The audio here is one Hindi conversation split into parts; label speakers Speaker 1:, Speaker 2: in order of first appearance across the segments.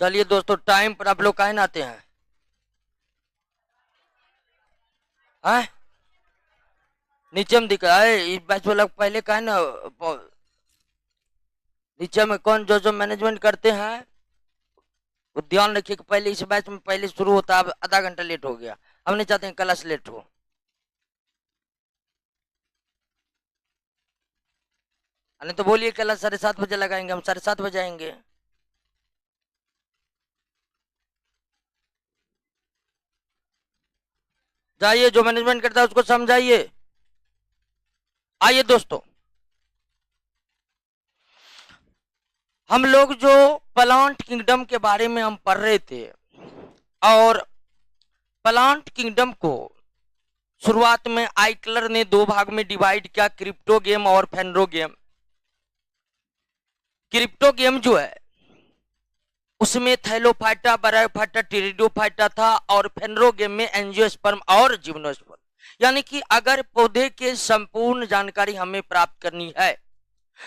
Speaker 1: चलिए दोस्तों, टाइम पर आप लोग काहे ना आते हैं? हैं? नीचे में दिख रहा है इस बैच वाला पहले काहे ना नीचे में कौन जो जो मैनेजमेंट करते हैं वो ध्यान रखिए कि पहले इस बैच में पहले शुरू होता है। अब आधा घंटा लेट हो गया। हम नहीं चाहते हैं क्लास लेट हो। नहीं तो बोलिए क्लास 7:30 बजे लगाएंगे, हम 7:30 बजे आएंगे। जाइए, जो मैनेजमेंट करता है उसको समझाइए। आइए दोस्तों, हम लोग जो प्लांट किंगडम के बारे में हम पढ़ रहे थे, और प्लांट किंगडम को शुरुआत में आइकलर ने दो भाग में डिवाइड किया, क्रिप्टो गेम और फेनरो गेम। क्रिप्टो गेम जो है उसमें थैलोफाइटा, बरायोफाइटा, टेरिडोफाइटा था, और फेनरो गेम में एंजियोस्पर्म और जिम्नोस्पर्म। यानी कि अगर पौधे के संपूर्ण जानकारी हमें प्राप्त करनी है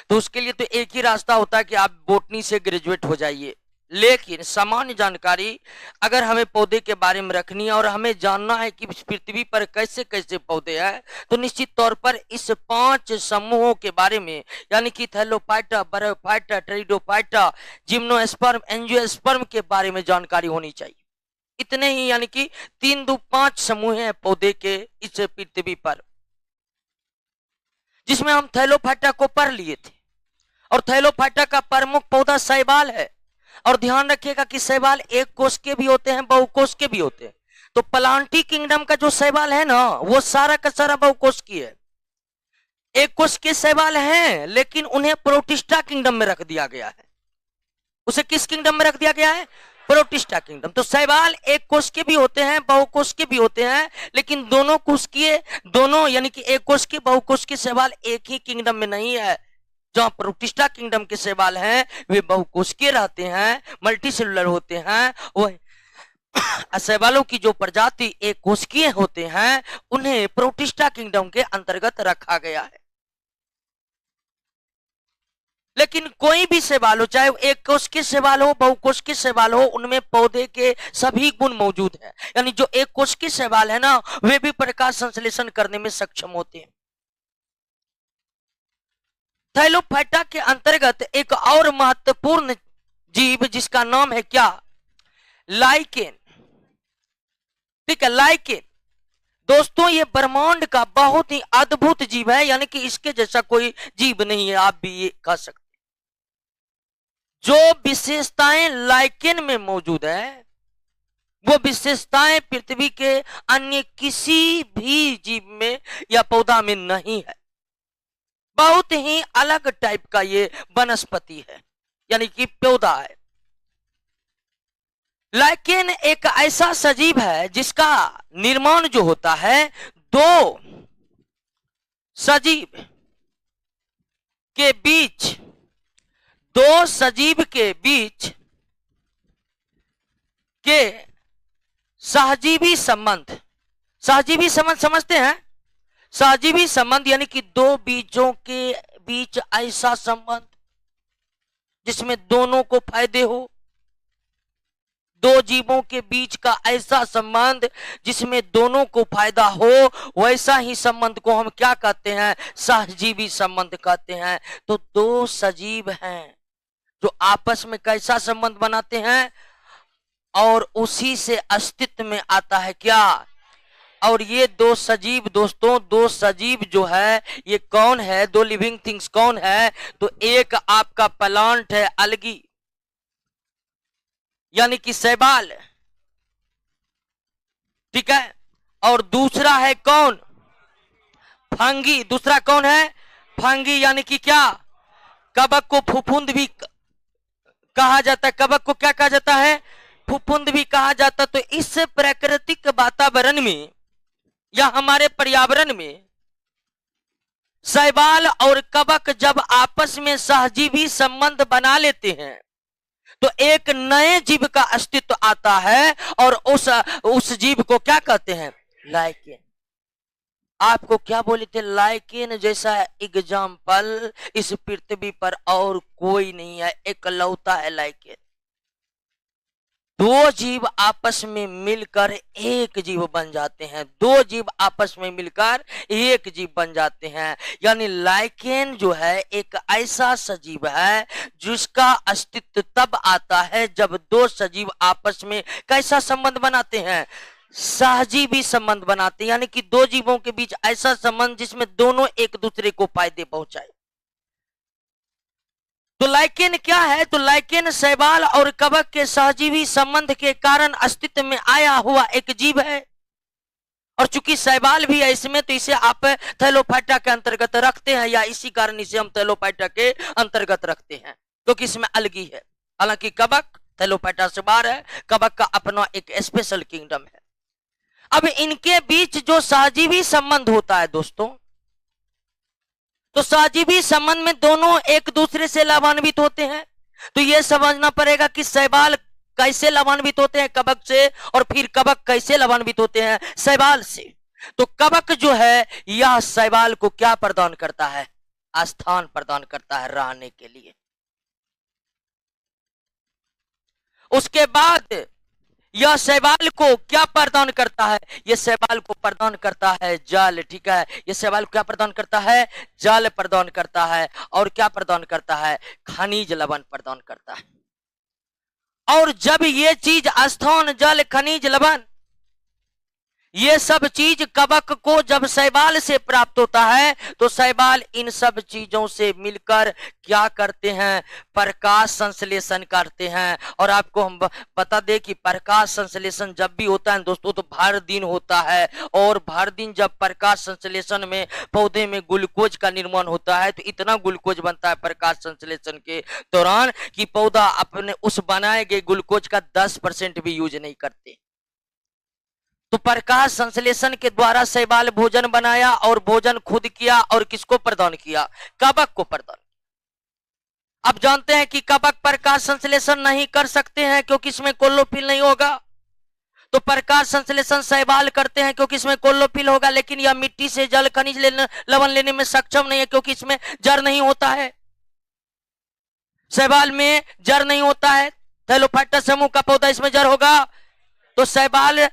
Speaker 1: तो उसके लिए तो एक ही रास्ता होता है कि आप बोटनी से ग्रेजुएट हो जाइए। लेकिन सामान्य जानकारी अगर हमें पौधे के बारे में रखनी है और हमें जानना है कि इस पृथ्वी पर कैसे कैसे पौधे हैं, तो निश्चित तौर पर इस 5 समूहों के बारे में, यानी कि थैलोफाइटा, बरायोफाइटा, टेरिडोफाइटा, जिम्नोस्पर्म, एंजियोस्पर्म के बारे में जानकारी होनी चाहिए। इतने ही, यानी कि 3 2 5 समूह हैं पौधे के इस पृथ्वी पर, जिसमें हम थैलोफाइटा को पढ़ लिए थे। और थैलोफाइटा का प्रमुख पौधा शैवाल है। और ध्यान रखिएगा कि शैवाल एक कोष के भी होते हैं, बहुकोष के भी होते हैं। तो प्लांटी किंगडम का जो शैवाल है ना, वो सारा का सारा बहुकोष की है। एक कोष के शैवाल हैं, लेकिन उन्हें प्रोटिस्टा किंगडम में रख दिया गया है। उसे किस किंगडम में रख दिया गया है? Protista kingdom. तो शैवाल एक कोष के भी होते हैं, बहुकोष के भी होते हैं, लेकिन दोनों कोष के, दोनों यानी कि एक कोष के, बहुकोष के शैवाल एक ही किंगडम में नहीं है। जहां प्रोटिस्टा किंगडम के शैवाल हैं वे बहुकोशिकीय रहते हैं, मल्टी सेलुलर होते हैं। वह शैवालों की जो प्रजाति एक कोशिकीय होते हैं उन्हें प्रोटिस्टा किंगडम के अंतर्गत रखा गया है। लेकिन कोई भी शैवाल हो, चाहे एक कोश के शैवाल हो, बहुकोश के शैवाल हो, उनमें पौधे के सभी गुण मौजूद हैं। यानी जो एक कोश के शैवाल है ना, वे भी प्रकाश संश्लेषण करने में सक्षम होते हैं। थैलोफाइटा के अंतर्गत एक और महत्वपूर्ण जीव जिसका नाम है क्या? लाइकेन। ठीक है, लाइकेन। दोस्तों, ये ब्रह्मांड का बहुत ही अद्भुत जीव है, यानी कि इसके जैसा कोई जीव नहीं है, आप भी ये कह सकते। जो विशेषताएं लाइकेन में मौजूद है वो विशेषताएं पृथ्वी के अन्य किसी भी जीव में या पौधा में नहीं है। बहुत ही अलग टाइप का ये वनस्पति है, यानी कि पौधा है। लाइकेन एक ऐसा सजीव है जिसका निर्माण जो होता है दो सजीव के बीच, दो सजीव के बीच के सहजीवी संबंध। सहजीवी संबंध समझते हैं? सहजीवी संबंध यानी कि दो बीजों के बीच ऐसा संबंध जिसमें दोनों को फायदे हो। दो जीवों के बीच का ऐसा संबंध जिसमें दोनों को फायदा हो, वैसा ही संबंध को हम क्या कहते हैं? सहजीवी संबंध कहते हैं। तो दो सजीव हैं जो आपस में कैसा संबंध बनाते हैं, और उसी से अस्तित्व में आता है क्या? और ये दो सजीव, दोस्तों, दो सजीव जो है ये कौन है? दो लिविंग थिंग्स कौन है? तो एक आपका प्लांट है, अलगी, यानी कि शैवाल। ठीक है, और दूसरा है कौन? फंगी। दूसरा कौन है? फंगी, यानी कि क्या? कवक को फफूंद भी कहा जाता है। कवक को क्या कहा जाता है? फफूंद भी कहा जाता। तो इस प्राकृतिक वातावरण में या हमारे पर्यावरण में शैवाल और कवक जब आपस में सहजीवी संबंध बना लेते हैं तो एक नए जीव का अस्तित्व आता है, और उस जीव को क्या कहते हैं? लाइकेन। आपको क्या बोले थे? लाइकेन जैसा एग्जाम्पल इस पृथ्वी पर और कोई नहीं है, एकलौता है लाइकेन। दो जीव आपस में मिलकर एक जीव बन जाते हैं, दो जीव आपस में मिलकर एक जीव बन जाते हैं। यानी लाइकेन जो है एक ऐसा सजीव है जिसका अस्तित्व तब आता है जब दो सजीव आपस में कैसा संबंध बनाते हैं, सहजीवी संबंध बनाते हैं। यानी कि दो जीवों के बीच ऐसा संबंध जिसमें दोनों एक दूसरे को फायदे पहुंचाए। तो लाइकेन क्या है? तो लाइकेन शैवाल और कवक के सहजीवी संबंध के कारण अस्तित्व में आया हुआ एक जीव है। और चूंकि शैवाल भी है इसमें, तो इसे आप थैलोफाइटा के अंतर्गत रखते हैं, या इसी कारण इसे हम थैलोफाइटा के अंतर्गत रखते हैं क्योंकि इसमें अलगी है। हालांकि कवक थैलोफाइटा से बाहर है, कवक का अपना एक स्पेशल किंगडम है। अब इनके बीच जो सहजीवी संबंध होता है दोस्तों, तो सहजीवी संबंध में दोनों एक दूसरे से लाभान्वित होते हैं। तो यह समझना पड़ेगा कि शैवाल कैसे लाभान्वित होते हैं कवक से, और फिर कवक कैसे लाभान्वित होते हैं शैवाल से। तो कवक जो है यह शैवाल को क्या प्रदान करता है? स्थान प्रदान करता है रहने के लिए। उसके बाद यह शैवाल को क्या प्रदान करता है? यह शैवाल को प्रदान करता है जल। ठीक है, यह शैवाल को क्या प्रदान करता है? जल प्रदान करता है। और क्या प्रदान करता है? खनिज लवण प्रदान करता है। और जब ये चीज स्थान, जल, खनिज लवण, ये सब चीज कवक को जब शैवाल से प्राप्त होता है, तो शैवाल इन सब चीजों से मिलकर क्या करते हैं? प्रकाश संश्लेषण करते हैं। और आपको हम बता दें कि प्रकाश संश्लेषण जब भी होता है दोस्तों, तो भर दिन होता है। और भर दिन जब प्रकाश संश्लेषण में पौधे में ग्लूकोज का निर्माण होता है, तो इतना ग्लूकोज बनता है प्रकाश संश्लेषण के दौरान कि पौधा अपने उस बनाए गए ग्लूकोज का 10% भी यूज नहीं करते। तो प्रकाश संश्लेषण के द्वारा शैवाल भोजन बनाया, और भोजन खुद किया, और किसको प्रदान किया? कवक को प्रदान किया। अब जानते हैं कि कवक प्रकाश संश्लेषण नहीं कर सकते हैं क्योंकि इसमें क्लोरोफिल नहीं होगा। तो प्रकाश संश्लेषण शैवाल करते हैं क्योंकि इसमें क्लोरोफिल होगा, लेकिन यह मिट्टी से जल, खनिज लवण लेने में सक्षम नहीं है क्योंकि इसमें जड़ नहीं होता है। शैवाल में जड़ नहीं होता है, थैलोफाइटा समूह का पौधा, इसमें जड़ होगा। तो शैवाल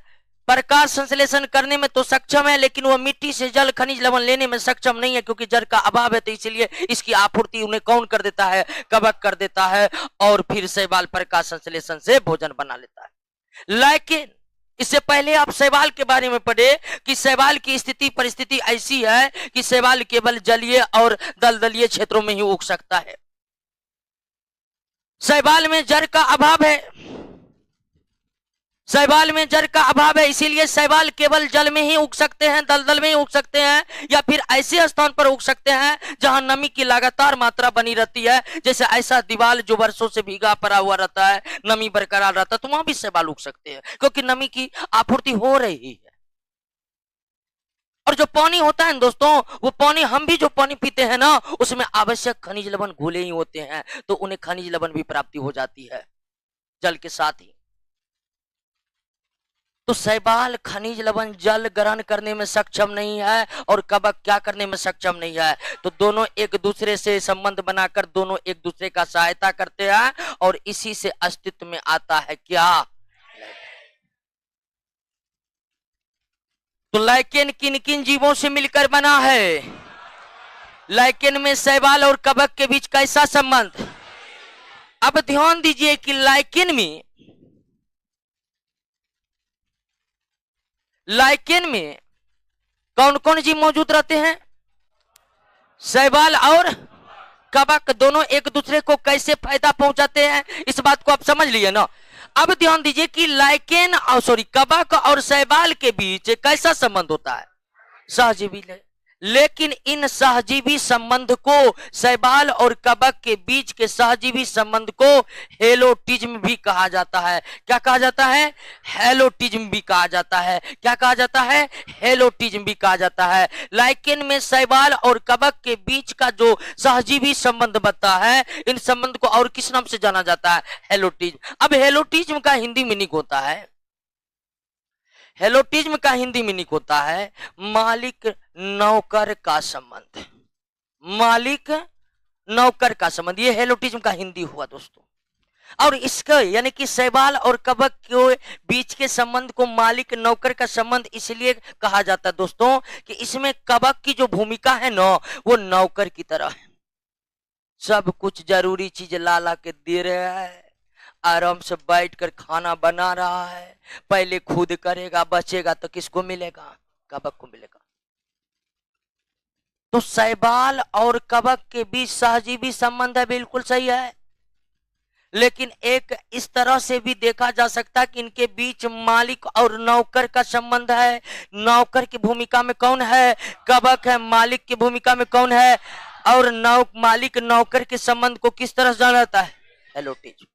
Speaker 1: प्रकाश संश्लेषण करने में तो सक्षम है, लेकिन वह मिट्टी से जल, खनिज लवण लेने में सक्षम नहीं है क्योंकि जड़ का अभाव है। तो इसलिए इसकी आपूर्ति उन्हें कौन कर देता है? कवक कर देता है। और फिर शैवाल प्रकाश संश्लेषण से भोजन बना लेता है। लेकिन इससे पहले आप शैवाल के बारे में पढ़े कि शैवाल की स्थिति परिस्थिति ऐसी है कि शैवाल केवल जलीय और दलदलीय क्षेत्रों में ही उग सकता है। शैवाल में जड़ का अभाव है, शैवाल में जड़ का अभाव है, इसीलिए शैवाल केवल जल में ही उग सकते हैं, दलदल में ही उग सकते हैं, या फिर ऐसे स्थान पर उग सकते हैं जहां नमी की लगातार मात्रा बनी रहती है। जैसे ऐसा दीवार जो वर्षों से भीगा पड़ा हुआ रहता है, नमी बरकरार रहता है, तो वहां भी शैवाल उग सकते हैं क्योंकि नमी की आपूर्ति हो रही है। और जो पानी होता है दोस्तों, वो पानी, हम भी जो पानी पीते हैं ना, उसमें आवश्यक खनिज लवण घुले ही होते हैं, तो उन्हें खनिज लवण भी प्राप्ति हो जाती है जल के साथ ही। तो शैवाल खनिज लवण जल ग्रहण करने में सक्षम नहीं है, और कवक क्या करने में सक्षम नहीं है? तो दोनों एक दूसरे से संबंध बनाकर दोनों एक दूसरे का सहायता करते हैं, और इसी से अस्तित्व में आता है क्या? तो लाइकेन किन किन जीवों से मिलकर बना है? लाइकेन में शैवाल और कवक के बीच कैसा संबंध? अब ध्यान दीजिए कि लाइकेन में कौन कौन जीव मौजूद रहते हैं? शैवाल और कवक दोनों एक दूसरे को कैसे फायदा पहुंचाते हैं, इस बात को आप समझ लिए ना। अब ध्यान दीजिए कि कवक और शैवाल के बीच कैसा संबंध होता है? सहजीवी। लेकिन इन सहजीवी संबंध को, शैवाल और कवक के बीच के सहजीवी संबंध को हेलोटिज्म भी कहा जाता है। क्या कहा जाता है? हेलोटिज्म भी कहा जाता है। क्या कहा जाता है? हेलोटिज्म भी कहा जाता है। लाइकेन में शैवाल और कवक के बीच का जो सहजीवी संबंध बनता है, इन संबंध को और किस नाम से जाना जाता है? हेलोटिज्म। अब हेलोटिज्म का हिंदी मीनिंग होता है, हेलोटिज्म का हिंदी मीनिंग होता है मालिक नौकर का संबंध। मालिक नौकर का संबंध, ये हेलोटिज्म का हिंदी हुआ दोस्तों। और इसका यानी कि शैवाल और कवक के बीच के संबंध को मालिक नौकर का संबंध इसलिए कहा जाता है दोस्तों कि इसमें कवक की जो भूमिका है ना वो नौकर की तरह है। सब कुछ जरूरी चीज ला ला के दे रहा है, आराम से बैठ कर खाना बना रहा है, पहले खुद करेगा, बचेगा तो किसको मिलेगा? कवक को मिलेगा। तो शैवाल और कवक के बीच सहजीवी संबंध है, बिल्कुल सही है। लेकिन एक इस तरह से भी देखा जा सकता है कि इनके बीच मालिक और नौकर का संबंध है। नौकर की भूमिका में कौन है? कवक है। मालिक की भूमिका में कौन है? और मालिक नौकर के संबंध को किस तरह जाना है? हेलोटीज।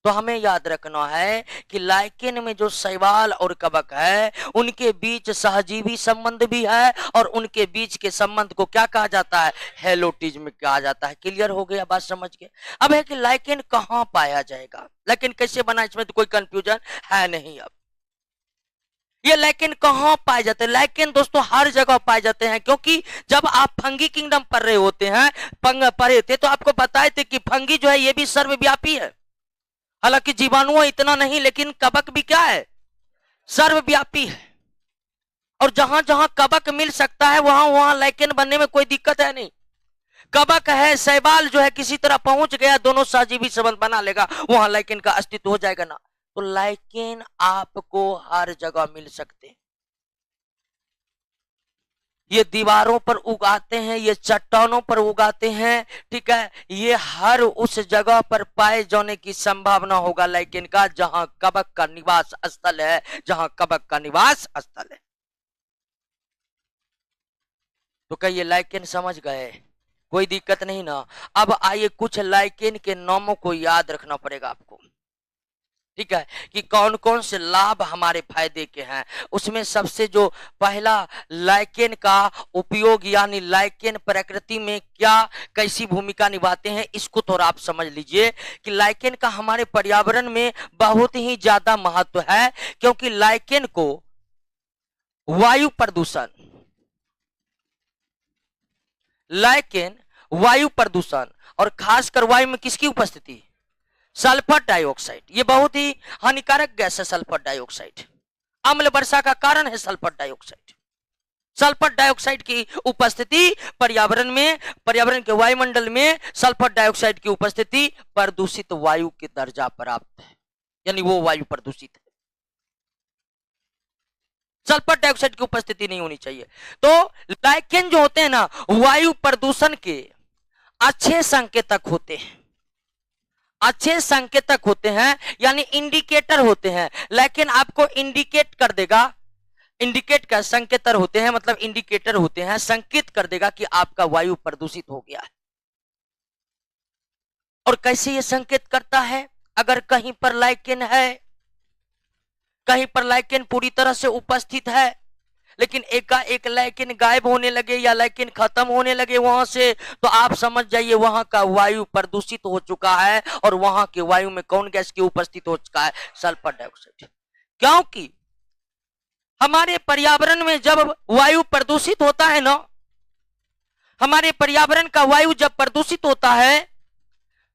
Speaker 1: तो हमें याद रखना है कि लाइकेन में जो शैवाल और कवक है उनके बीच सहजीवी संबंध भी है और उनके बीच के संबंध को क्या कहा जाता है? हेलोटिज्म में कहा जाता है। क्लियर हो गया? बात समझ गए? अब है कि लाइकेन कहां पाया जाएगा, लाइकेन कैसे बना, इसमें तो कोई कंफ्यूजन है नहीं। अब ये लाइकेन कहां पाए जाते हैं? लाइकेन दोस्तों हर जगह पाए जाते हैं, क्योंकि जब आप फंगी किंगडम पढ़ रहे होते हैं, पढ़े थे तो आपको बताए थे कि फंगी जो है ये भी सर्वव्यापी है। हालांकि जीवाणु इतना नहीं, लेकिन कवक भी क्या है? सर्वव्यापी है। और जहां जहां कवक मिल सकता है वहां वहां लाइकेन बनने में कोई दिक्कत है नहीं। कवक है, शैवाल जो है किसी तरह पहुंच गया, दोनों सहजीवी संबंध बना लेगा, वहां लाइकेन का अस्तित्व हो जाएगा ना। तो लाइकेन आपको हर जगह मिल सकते हैं। ये दीवारों पर उगाते हैं, ये चट्टानों पर उगाते हैं, ठीक है। ये हर उस जगह पर पाए जाने की संभावना होगा लाइकेन का जहां कवक का निवास स्थल है, जहां कवक का निवास स्थल है। तो क्या ये लाइकेन समझ गए? कोई दिक्कत नहीं ना। अब आइए कुछ लाइकेन के नामों को याद रखना पड़ेगा आपको, ठीक है, कि कौन कौन से लाभ हमारे फायदे के हैं। उसमें सबसे जो पहला लाइकेन का उपयोग यानी लाइकेन प्रकृति में क्या कैसी भूमिका निभाते हैं इसको थोड़ा आप समझ लीजिए कि लाइकेन का हमारे पर्यावरण में बहुत ही ज्यादा महत्व है, क्योंकि लाइकेन को वायु प्रदूषण, लाइकेन वायु प्रदूषण और खासकर वायु में किसकी उपस्थिति? Sulphur dioxide. ये बहुत ही हानिकारक गैस है सल्फर डाइऑक्साइड। अम्ल वर्षा का कारण है सल्फर डाइऑक्साइड। सल्फर डाइऑक्साइड की उपस्थिति पर्यावरण में, पर्यावरण के वायुमंडल में सल्फर डाइऑक्साइड की उपस्थिति प्रदूषित वायु के दर्जा प्राप्त है, यानी वो वायु प्रदूषित है। सल्फर डाइऑक्साइड की उपस्थिति नहीं होनी चाहिए। तो लाइकेन जो होते हैं ना वायु प्रदूषण के अच्छे संकेतक होते हैं, अच्छे संकेतक होते हैं, यानी इंडिकेटर होते हैं। लेकिन आपको इंडिकेट कर देगा, इंडिकेट का संकेतर होते हैं, मतलब इंडिकेटर होते हैं, संकेत कर देगा कि आपका वायु प्रदूषित हो गया है। और कैसे ये संकेत करता है? अगर कहीं पर लाइकेन है, कहीं पर लाइकेन पूरी तरह से उपस्थित है, लेकिन एकाएक लाइकेन गायब होने लगे या लाइकेन खत्म होने लगे वहां से, तो आप समझ जाइए वहां का वायु प्रदूषित हो चुका है और वहां के वायु में कौन गैस की उपस्थित हो चुका है? Sulphur dioxide. क्योंकि हमारे पर्यावरण में जब वायु प्रदूषित होता है ना, हमारे पर्यावरण का वायु जब प्रदूषित होता है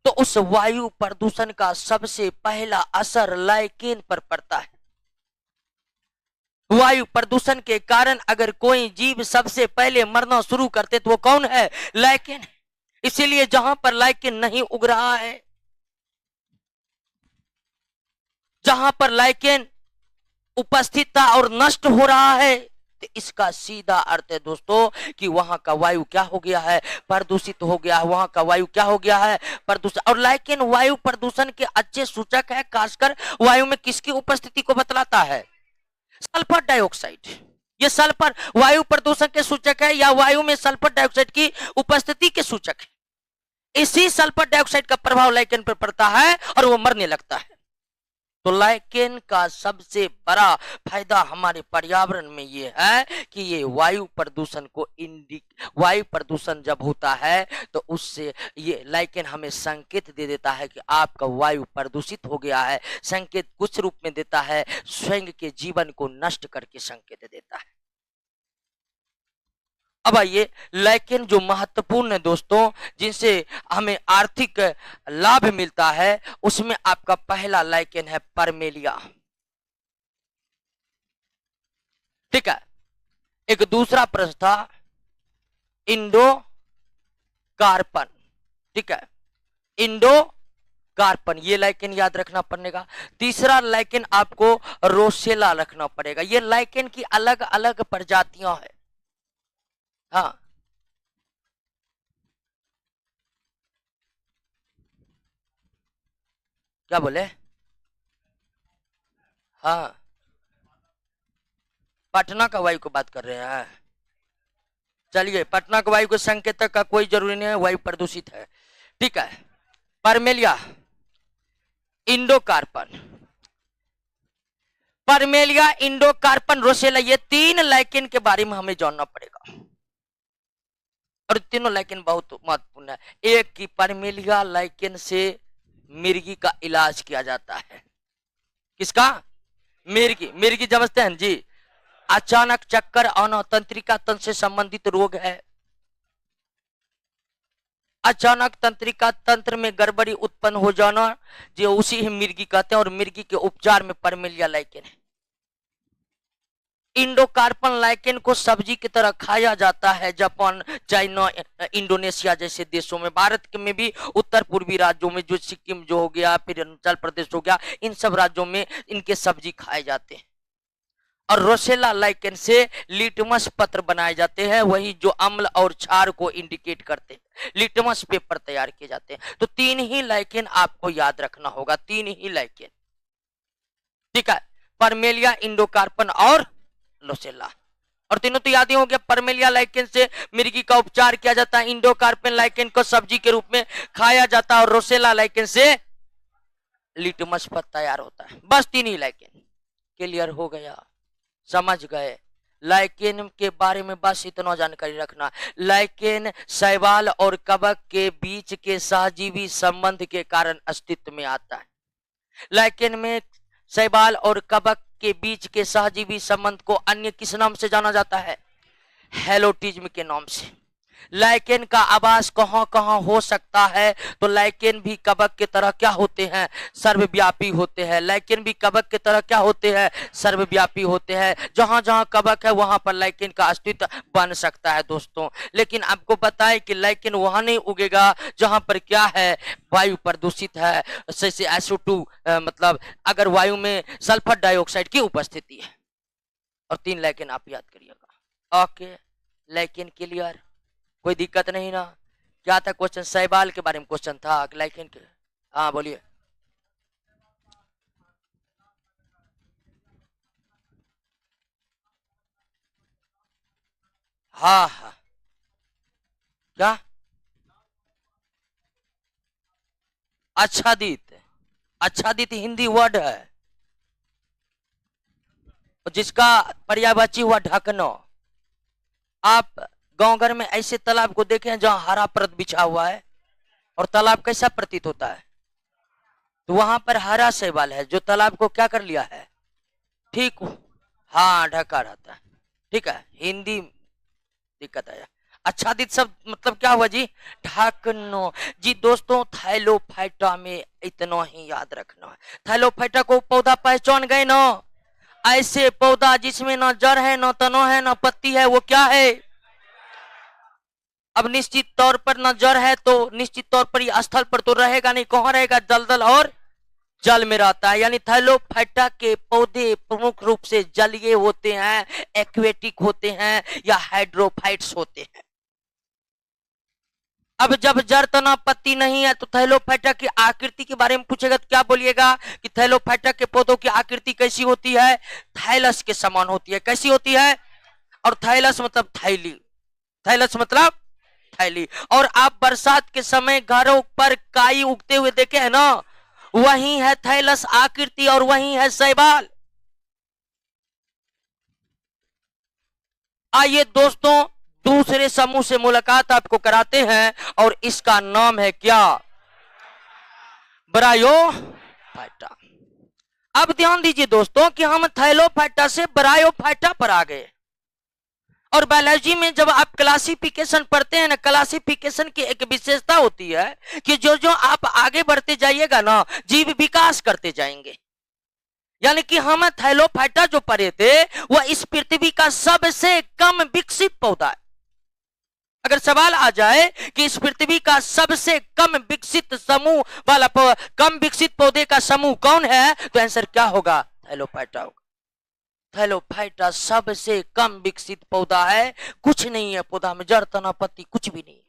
Speaker 1: तो उस वायु प्रदूषण का सबसे पहला असर लाइकेन पर पड़ता है। वायु प्रदूषण के कारण अगर कोई जीव सबसे पहले मरना शुरू करते तो वो कौन है? लाइकेन। इसीलिए जहां पर लाइकेन नहीं उग रहा है, जहां पर लाइकेन उपस्थित था और नष्ट हो रहा है, तो इसका सीधा अर्थ है दोस्तों कि वहां का वायु क्या हो गया है? प्रदूषित हो गया है। वहां का वायु क्या हो गया है? प्रदूषित। और लाइकेन वायु प्रदूषण के अच्छे सूचक है। खासकर वायु में किसकी उपस्थिति को बतलाता है? Sulphur dioxide. ये सल्फर वायु प्रदूषण के सूचक है या वायु में सल्फर डाइऑक्साइड की उपस्थिति के सूचक है। इसी सल्फर डाइऑक्साइड का प्रभाव लाइकेन पर पड़ता है और वो मरने लगता है। तो लाइकेन का सबसे बड़ा फायदा हमारे पर्यावरण में ये है कि ये वायु प्रदूषण को वायु प्रदूषण जब होता है तो उससे ये लाइकेन हमें संकेत दे देता है कि आपका वायु प्रदूषित हो गया है। संकेत कुछ रूप में देता है, स्वयं के जीवन को नष्ट करके संकेत देता है। अब आइए लाइकेन जो महत्वपूर्ण है दोस्तों, जिनसे हमें आर्थिक लाभ मिलता है, उसमें आपका पहला लाइकेन है परमेलिया। ठीक है, एक दूसरा प्रश्न था इंडो कार्पन। ठीक है, इंडो कार्पन, ये लाइकेन याद रखना पड़ेगा। तीसरा लाइकेन आपको रोसेला रखना पड़ेगा। ये लाइकेन की अलग अलग प्रजातियां हैं। हाँ, क्या बोले? हाँ, पटना का वायु को बात कर रहे हैं। चलिए, पटना का वायु के संकेतक का कोई जरूरी नहीं है, वायु प्रदूषित है। ठीक है, परमेलिया, इंडो कार्पन, परमेलिया, इंडो कार्पन, रोसेला, ये तीन लाइकेन के बारे में हमें जानना पड़ेगा और तीनों लाइकेन बहुत महत्वपूर्ण है। एक की परमेलिया लाइकेन से मिर्गी का इलाज किया जाता है। किसका? मिर्गी। मिर्गी समझते हैं जी? अचानक चक्कर आना तंत्रिका तंत्र से संबंधित रोग है। अचानक तंत्रिका तंत्र में गड़बड़ी उत्पन्न हो जाना, जो उसी ही मिर्गी कहते हैं, और मिर्गी के उपचार में परमेलिया लाइकेन है। इंडोकार्पन लाइकेन को सब्जी की तरह खाया जाता है जापान, चाइना, इंडोनेशिया जैसे देशों में। भारत में भी उत्तर पूर्वी राज्यों में, जो सिक्किम जो हो गया, फिर अरुणाचल प्रदेश हो गया, इन सब राज्यों में इनके सब्जी खाए जाते हैं। और रोसेला लाइकेन से लिटमस पत्र बनाए जाते हैं, वही जो अम्ल और क्षार को इंडिकेट करते हैं। लिटमस पेपर तैयार किए जाते हैं। तो तीन ही लाइकेन आपको याद रखना होगा, तीन ही लाइकेन। ठीक है, परमेलिया, इंडोकार्पन और रोसेला, और तीनों तो याद ही हो गया। परमेलिया लाइकेन से मिर्गी का उपचार किया जाता है, इंडोकार्पन लाइकेन को सब्जी के रूप में खाया जाता है, और रोसेला लाइकेन से लिटमस पत्र तैयार होता है। बस तीन ही लाइकेन। क्लियर हो गया? समझ गए? लाइकेन के बारे में बस इतना जानकारी रखना। लाइकेन शैवाल और कवक के बीच के सहजीवी संबंध के कारण अस्तित्व में आता है। लाइकेन में शैवाल और कवक के बीच के सहजीवी संबंध को अन्य किस नाम से जाना जाता है? हेलोटिज्म के नाम से। लाइकेन का आवास कहां कहां हो सकता है? तो लाइकेन भी कवक की तरह क्या होते हैं? सर्वव्यापी होते हैं। लाइकेन भी कवक की तरह क्या होते हैं? सर्वव्यापी होते हैं। जहां जहां कवक है वहां पर लाइकेन का अस्तित्व बन सकता है दोस्तों। लेकिन आपको बताएं कि लाइकेन वहां नहीं उगेगा जहां पर क्या है? वायु प्रदूषित है। जैसे SO2, मतलब अगर वायु में सल्फर डाइऑक्साइड की उपस्थिति है। और तीन लाइकेन आप याद करिएगा। Okay, lichen clear? कोई दिक्कत नहीं ना? क्या था क्वेश्चन? शैवाल के बारे में क्वेश्चन था, लाइकेन के। हाँ बोलिए। हाँ हाँ, क्या? आच्छादित। आच्छादित हिंदी वर्ड है जिसका पर्यायवाची हुआ ढकना। आप गांव घर में ऐसे तालाब को देखे हैं जहां हरा परत बिछा हुआ है, और तालाब कैसा प्रतीत होता है? तो वहां पर हरा शैवाल है जो तालाब को क्या कर लिया है? ठीक, हाँ, ढका रहता है। ठीक है, हिंदी दिक्कत आया। आच्छादित शब्द मतलब क्या हुआ जी? ढकनो जी। दोस्तों, थाइलोफाइटा में इतना ही याद रखना है। थाइलोफाइटा को पौधा पहचान गए ना? ऐसे पौधा जिसमें ना जड़ है, ना तना है, ना पत्ती है, वो क्या है? अब निश्चित तौर पर ना जड़ है तो निश्चित तौर पर ये स्थल पर तो रहेगा नहीं। कहां रहेगा? दलदल और जल में रहता है। यानी थाइलोफाइटा के पौधे प्रमुख रूप से जलीय होते हैं, एक्वेटिक होते हैं, या हाइड्रोफाइट्स होते हैं। अब जब जड़ तना पत्ती नहीं है तो थाइलोफाइटा की आकृति के बारे में पूछेगा तो क्या बोलिएगा कि थाइलोफाइटा के पौधों की आकृति कैसी होती है? थाइलस के समान होती है। कैसी होती है? और थाइलस मतलब थैली। थाइलस मतलब थैली। और आप बरसात के समय घरों पर काई उगते हुए देखे हैं ना? वही है थैलस आकृति, और वही है शैवाल। आइए दोस्तों, दूसरे समूह से मुलाकात आपको कराते हैं, और इसका नाम है क्या? ब्रायोफाइटा। अब ध्यान दीजिए दोस्तों कि हम थैलोफाइटा से ब्रायोफाइटा पर आ गए, और बायोलॉजी में जब आप क्लासिफिकेशन पढ़ते हैं ना, क्लासिफिकेशन की एक विशेषता होती है कि जो जो आप आगे बढ़ते जाइएगा ना, जीव विकास करते जाएंगे। यानी कि हम थैलोफाइटा जो पढ़े थे वह इस पृथ्वी का सबसे कम विकसित पौधा है। अगर सवाल आ जाए कि इस पृथ्वी का सबसे कम विकसित समूह वाला कम विकसित पौधे का समूह कौन है, तो आंसर क्या होगा? थैलोफाइटा होगा। थैलोफाइटा सबसे कम विकसित पौधा है, कुछ नहीं है पौधा में, जड़ तना पत्ती कुछ भी नहीं।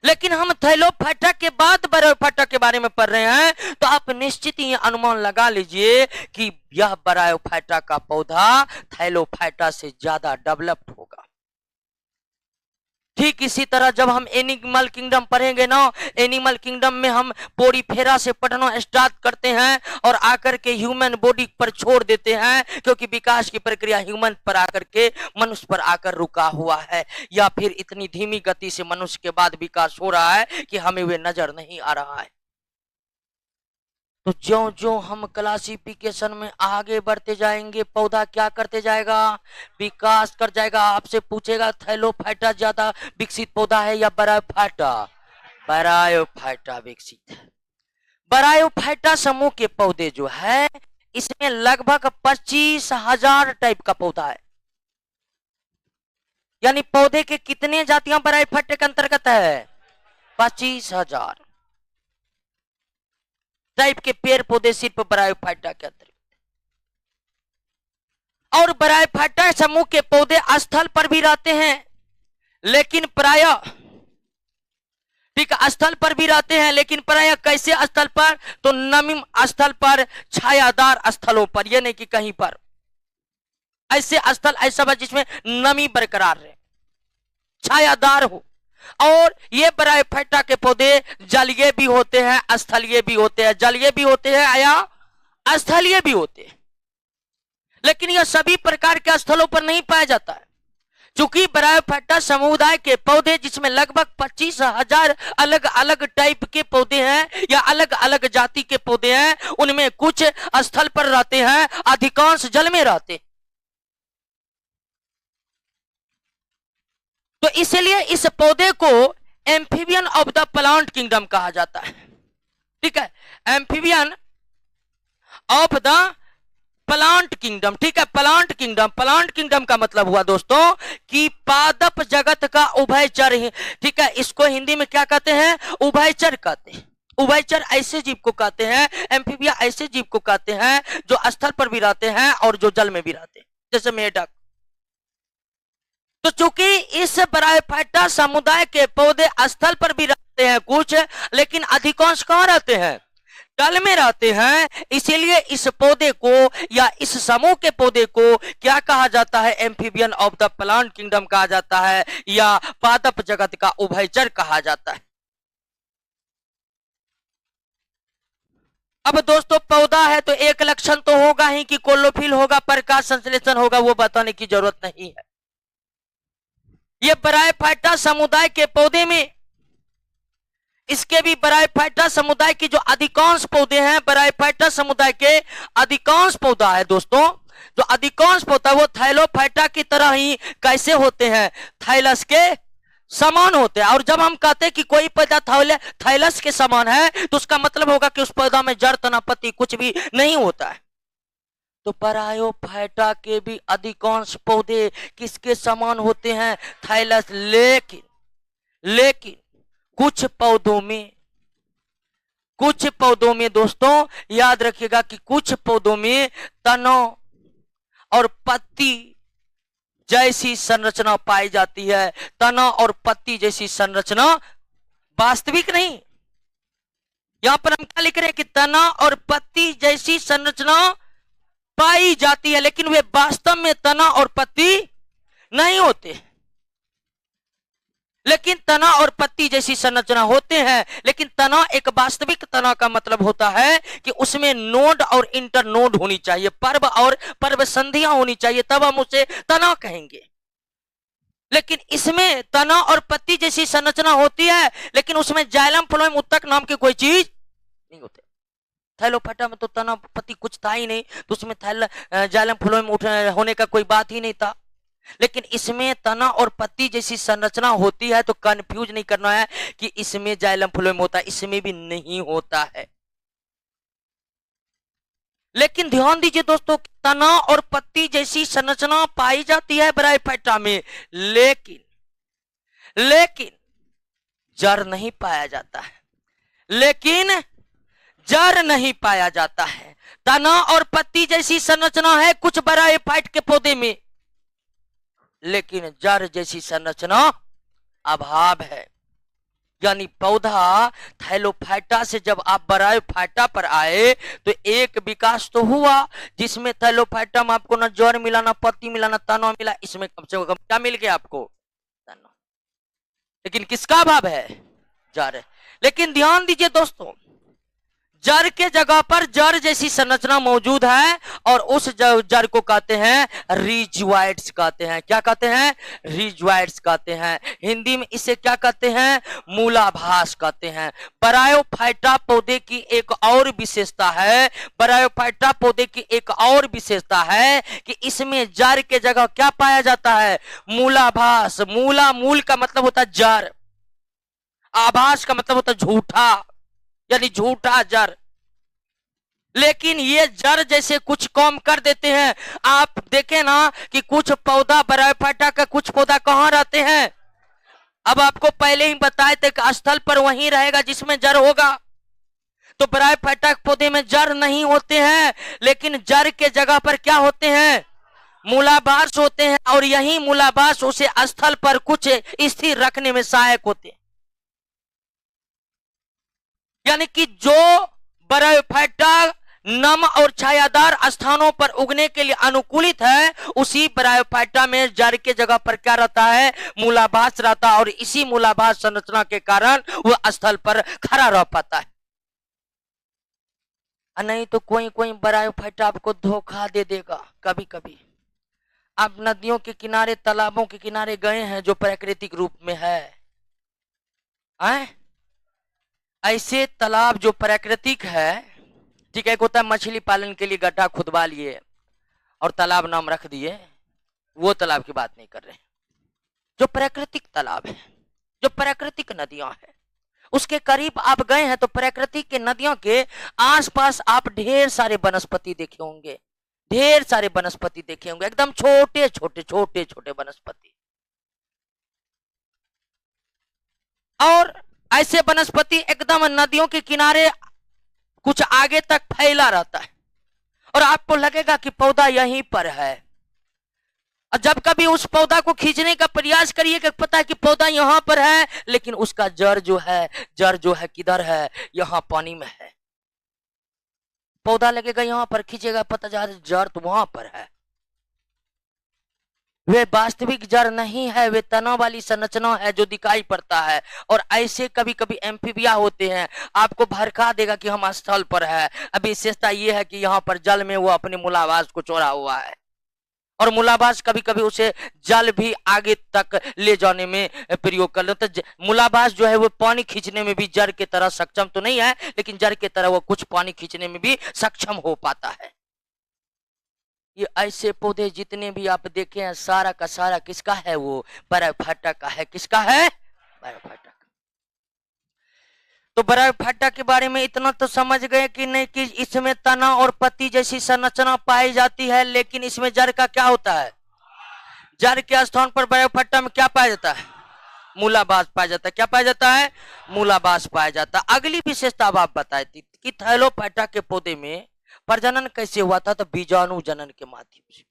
Speaker 1: लेकिन हम थैलोफाइटा के बाद बरायोफाइटा के बारे में पढ़ रहे हैं, तो आप निश्चित ही अनुमान लगा लीजिए कि यह बरायोफाइटा का पौधा थैलोफाइटा से ज्यादा डेवलप्ड होगा। ठीक इसी तरह जब हम एनिमल किंगडम पढ़ेंगे ना, एनिमल किंगडम में हम पोरीफेरा से पढ़ना स्टार्ट करते हैं और आकर के ह्यूमन बॉडी पर छोड़ देते हैं, क्योंकि विकास की प्रक्रिया ह्यूमन पर आकर के मनुष्य पर आकर रुका हुआ है, या फिर इतनी धीमी गति से मनुष्य के बाद विकास हो रहा है कि हमें वे नजर नहीं आ रहा है। तो ज्यों ज्यों हम क्लासिफिकेशन में आगे बढ़ते जाएंगे, पौधा क्या करते जाएगा? विकास कर जाएगा। आपसे पूछेगा थैलोफाइटा ज्यादा विकसित पौधा है या बरायोफाइटा? बरायोफाइटा विकसित है। बरायोफाइटा समूह के पौधे जो है, इसमें लगभग 25,000 टाइप का पौधा है। यानी पौधे के कितने जातियां बरायोफाइटा के अंतर्गत है? 25,000 टाइप के पेड़ पौधे सिर्फ बरायोफाइटा के अंतर्गत। और बरायोफाइटा समूह के पौधे स्थल पर भी रहते हैं, लेकिन प्राय ठीक स्थल पर भी रहते हैं, लेकिन प्राय कैसे स्थल पर? तो नमी स्थल पर, छायादार स्थलों पर, यह नहीं कि कहीं पर। ऐसे स्थल ऐसा जिसमें नमी बरकरार रहे, छायादार हो। और ये बरायोफाइटा के पौधे जलीय भी होते हैं, स्थलीय भी होते हैं। जलीय भी होते हैं या स्थलीय भी होते हैं, लेकिन यह सभी प्रकार के स्थलों पर नहीं पाया जाता है। चूंकि बरायोफाइटा समुदाय के पौधे जिसमें लगभग 25,000 अलग अलग टाइप के पौधे हैं या अलग अलग जाति के पौधे हैं, उनमें कुछ स्थल पर रहते हैं, अधिकांश जल में रहते हैं। तो इसलिए इस पौधे को amphibian of the plant kingdom कहा जाता है। ठीक है, amphibian of the plant kingdom. ठीक है, प्लांट किंगडम। प्लांट किंगडम का मतलब हुआ दोस्तों कि पादप जगत का उभयचर। ठीक है, इसको हिंदी में क्या कहते हैं? उभयचर कहते हैं। उभयचर ऐसे जीव को कहते हैं, एम्फीबिया ऐसे जीव को कहते हैं जो स्थल पर भी रहते हैं और जो जल में भी रहते हैं, जैसे मेढक। तो चूंकि इस बरायोफाइटा समुदाय के पौधे स्थल पर भी रहते हैं कुछ, लेकिन अधिकांश कहां रहते हैं? जल में रहते हैं। इसीलिए इस पौधे को या इस समूह के पौधे को क्या कहा जाता है? Amphibian of the plant kingdom कहा जाता है, या पादप जगत का उभयचर कहा जाता है। अब दोस्तों पौधा है तो एक लक्षण तो होगा ही कि क्लोरोफिल होगा, प्रकाश संश्लेषण होगा, वो बताने की जरूरत नहीं है। ये बरायोफाइटा समुदाय के पौधे में, इसके भी बरायोफाइटा समुदाय की जो अधिकांश पौधे हैं, बरायोफाइटा समुदाय के अधिकांश पौधा है दोस्तों, जो अधिकांश पौधा वो थैलोफाइटा की तरह ही कैसे होते हैं? थाइलस के समान होते हैं। और जब हम कहते हैं कि कोई पौधा थाइलस के समान है, तो उसका मतलब होगा कि उस पौधा में जड़ तना पत्ती कुछ भी नहीं होता है। तो बरायोफाइटा के भी अधिकांश पौधे किसके समान होते हैं? थाइलस। लेकिन कुछ पौधों में दोस्तों याद रखिएगा कि कुछ पौधों में तना और पत्ती जैसी संरचना पाई जाती है। तना और पत्ती जैसी संरचना वास्तविक नहीं, यहां पर हम क्या लिख रहे हैं कि तना और पत्ती जैसी संरचना पाई जाती है, लेकिन वे वास्तव में तना और पत्ती नहीं होते। लेकिन तना और पत्ती जैसी संरचना होते हैं, लेकिन तना एक वास्तविक तना का मतलब होता है कि उसमें नोड और इंटर नोड होनी चाहिए, पर्व और पर्व संधियां होनी चाहिए, तब हम उसे तना कहेंगे। लेकिन इसमें तना और पत्ती जैसी संरचना होती है, लेकिन उसमें जाइलम फ्लोएम उत्तक नाम की कोई चीज नहीं होती। थैलोफाइटा में तो तना पत्ती कुछ था ही नहीं, तो उसमें जाइलम फ्लोएम होने का कोई बात ही नहीं था। लेकिन इसमें तना और पत्ती जैसी संरचना होती है, तो कंफ्यूज नहीं करना है कि इसमें जाइलम फ्लोएम होता है, इसमें भी नहीं होता है। लेकिन ध्यान दीजिए दोस्तों, तना और पत्ती जैसी संरचना पाई जाती है ब्रायोफाइटा में, लेकिन जड़ नहीं पाया जाता है, लेकिन जड़ नहीं पाया जाता है। तना और पत्ती जैसी संरचना है कुछ ब्रायोफाइट के पौधे में, लेकिन जड़ जैसी संरचना अभाव है। यानी पौधा थैलोफाइटा से जब आप ब्रायोफाइटा पर आए तो एक विकास तो हुआ, जिसमें थैलोफाइटा में आपको ना जड़ मिला, ना पत्ती मिला, ना तना मिला। इसमें कम से कम क्या मिल गया आपको? तना। लेकिन किसका अभाव है? जड़। लेकिन ध्यान दीजिए दोस्तों, जड़ के जगह पर जड़ जैसी संरचना मौजूद है, और उस जड़ को कहते हैं रिजवाइड्स कहते हैं। क्या कहते हैं? रिजवाइड्स कहते हैं। हिंदी में इसे क्या कहते हैं? मूलाभास कहते हैं। ब्रायोफाइटा पौधे की एक और विशेषता है, ब्रायोफाइटा पौधे की एक और विशेषता है कि इसमें जड़ के जगह क्या पाया जाता है? मूलाभास। मूल का मतलब होता है जड़, आभास का मतलब होता है झूठा, यानी झूठा जड़। लेकिन ये जड़ जैसे कुछ कम कर देते हैं। आप देखें ना कि कुछ पौधा ब्रायोफाइटा का, कुछ पौधा कहां रहते हैं? अब आपको पहले ही बताए थे कि स्थल पर वहीं रहेगा जिसमें जड़ होगा। तो ब्रायोफाइटा के पौधे में जड़ नहीं होते हैं, लेकिन जड़ के जगह पर क्या होते हैं? मूलाभास होते हैं, और यही मूलाभास उसे स्थल पर कुछ स्थिर रखने में सहायक होते हैं। यानी कि जो ब्रायोफाइटा नम और छायादार स्थानों पर उगने के लिए अनुकूलित है, उसी ब्रायोफाइटा में जड़ के जगह पर क्या रहता है? मूलाभास रहता है, और इसी मूलाभास संरचना के कारण वह स्थल पर खड़ा रह पाता है। नहीं तो कोई ब्रायोफाइटा आपको धोखा दे देगा। कभी कभी आप नदियों के किनारे, तालाबों के किनारे गए हैं जो प्राकृतिक रूप में है, ऐसे तालाब जो प्राकृतिक है, ठीक है, एक होता है मछली पालन के लिए गड्ढा खुदवा लिए और तालाब नाम रख दिए, वो तालाब की बात नहीं कर रहे हैं। जो प्राकृतिक तालाब है, जो प्राकृतिक नदियां हैं, उसके करीब आप गए हैं तो प्राकृतिक के नदियों के आसपास आप ढेर सारे वनस्पति देखे होंगे, ढेर सारे वनस्पति देखे होंगे, एकदम छोटे छोटे वनस्पति। और ऐसे वनस्पति एकदम नदियों के किनारे कुछ आगे तक फैला रहता है, और आपको लगेगा कि पौधा यहीं पर है। और जब कभी उस पौधा को खींचने का प्रयास करिएगा, पता है कि पौधा यहां पर है, लेकिन उसका जड़ जो है किधर है? यहां पानी में है। पौधा लगेगा यहां पर, खींचेगा, पता जा रहा जड़ तो वहां पर है। वे वास्तविक जड़ नहीं है, वे तना वाली संरचना है जो दिखाई पड़ता है। और ऐसे कभी कभी एम्फीबिया होते हैं, आपको भड़का देगा कि हम स्थल पर है। अभी विशेषता यह है कि यहाँ पर जल में वो अपने मूलाभास को छोड़ा हुआ है, और मूलाभास कभी कभी उसे जल भी आगे तक ले जाने में प्रयोग कर लेते। मूलाभास जो है वो पानी खींचने में भी जड़ के तरह सक्षम तो नहीं है, लेकिन जड़ के तरह वो कुछ पानी खींचने में भी सक्षम हो पाता है। ये ऐसे पौधे जितने भी आप देखे हैं, सारा का सारा किसका है? वो ब्रायोफाइटा का है। किसका है? ब्रायोफाइटा का। तो ब्रायोफाइटा के बारे में इतना तो समझ गए कि नहीं, कि इसमें तना और पत्ती जैसी संरचना पाई जाती है, लेकिन इसमें जड़ का क्या होता है? जड़ के स्थान पर ब्रायोफाइटा में क्या पाया जाता है? मूलाभास पाया जाता है। क्या पाया जाता है? मूलाभास पाया जाता है। अगली विशेषता अब आप बताई थी कि थैलोफाइटा के पौधे में प्रजनन कैसे हुआ था? तो बीजाणु जनन के माध्यम से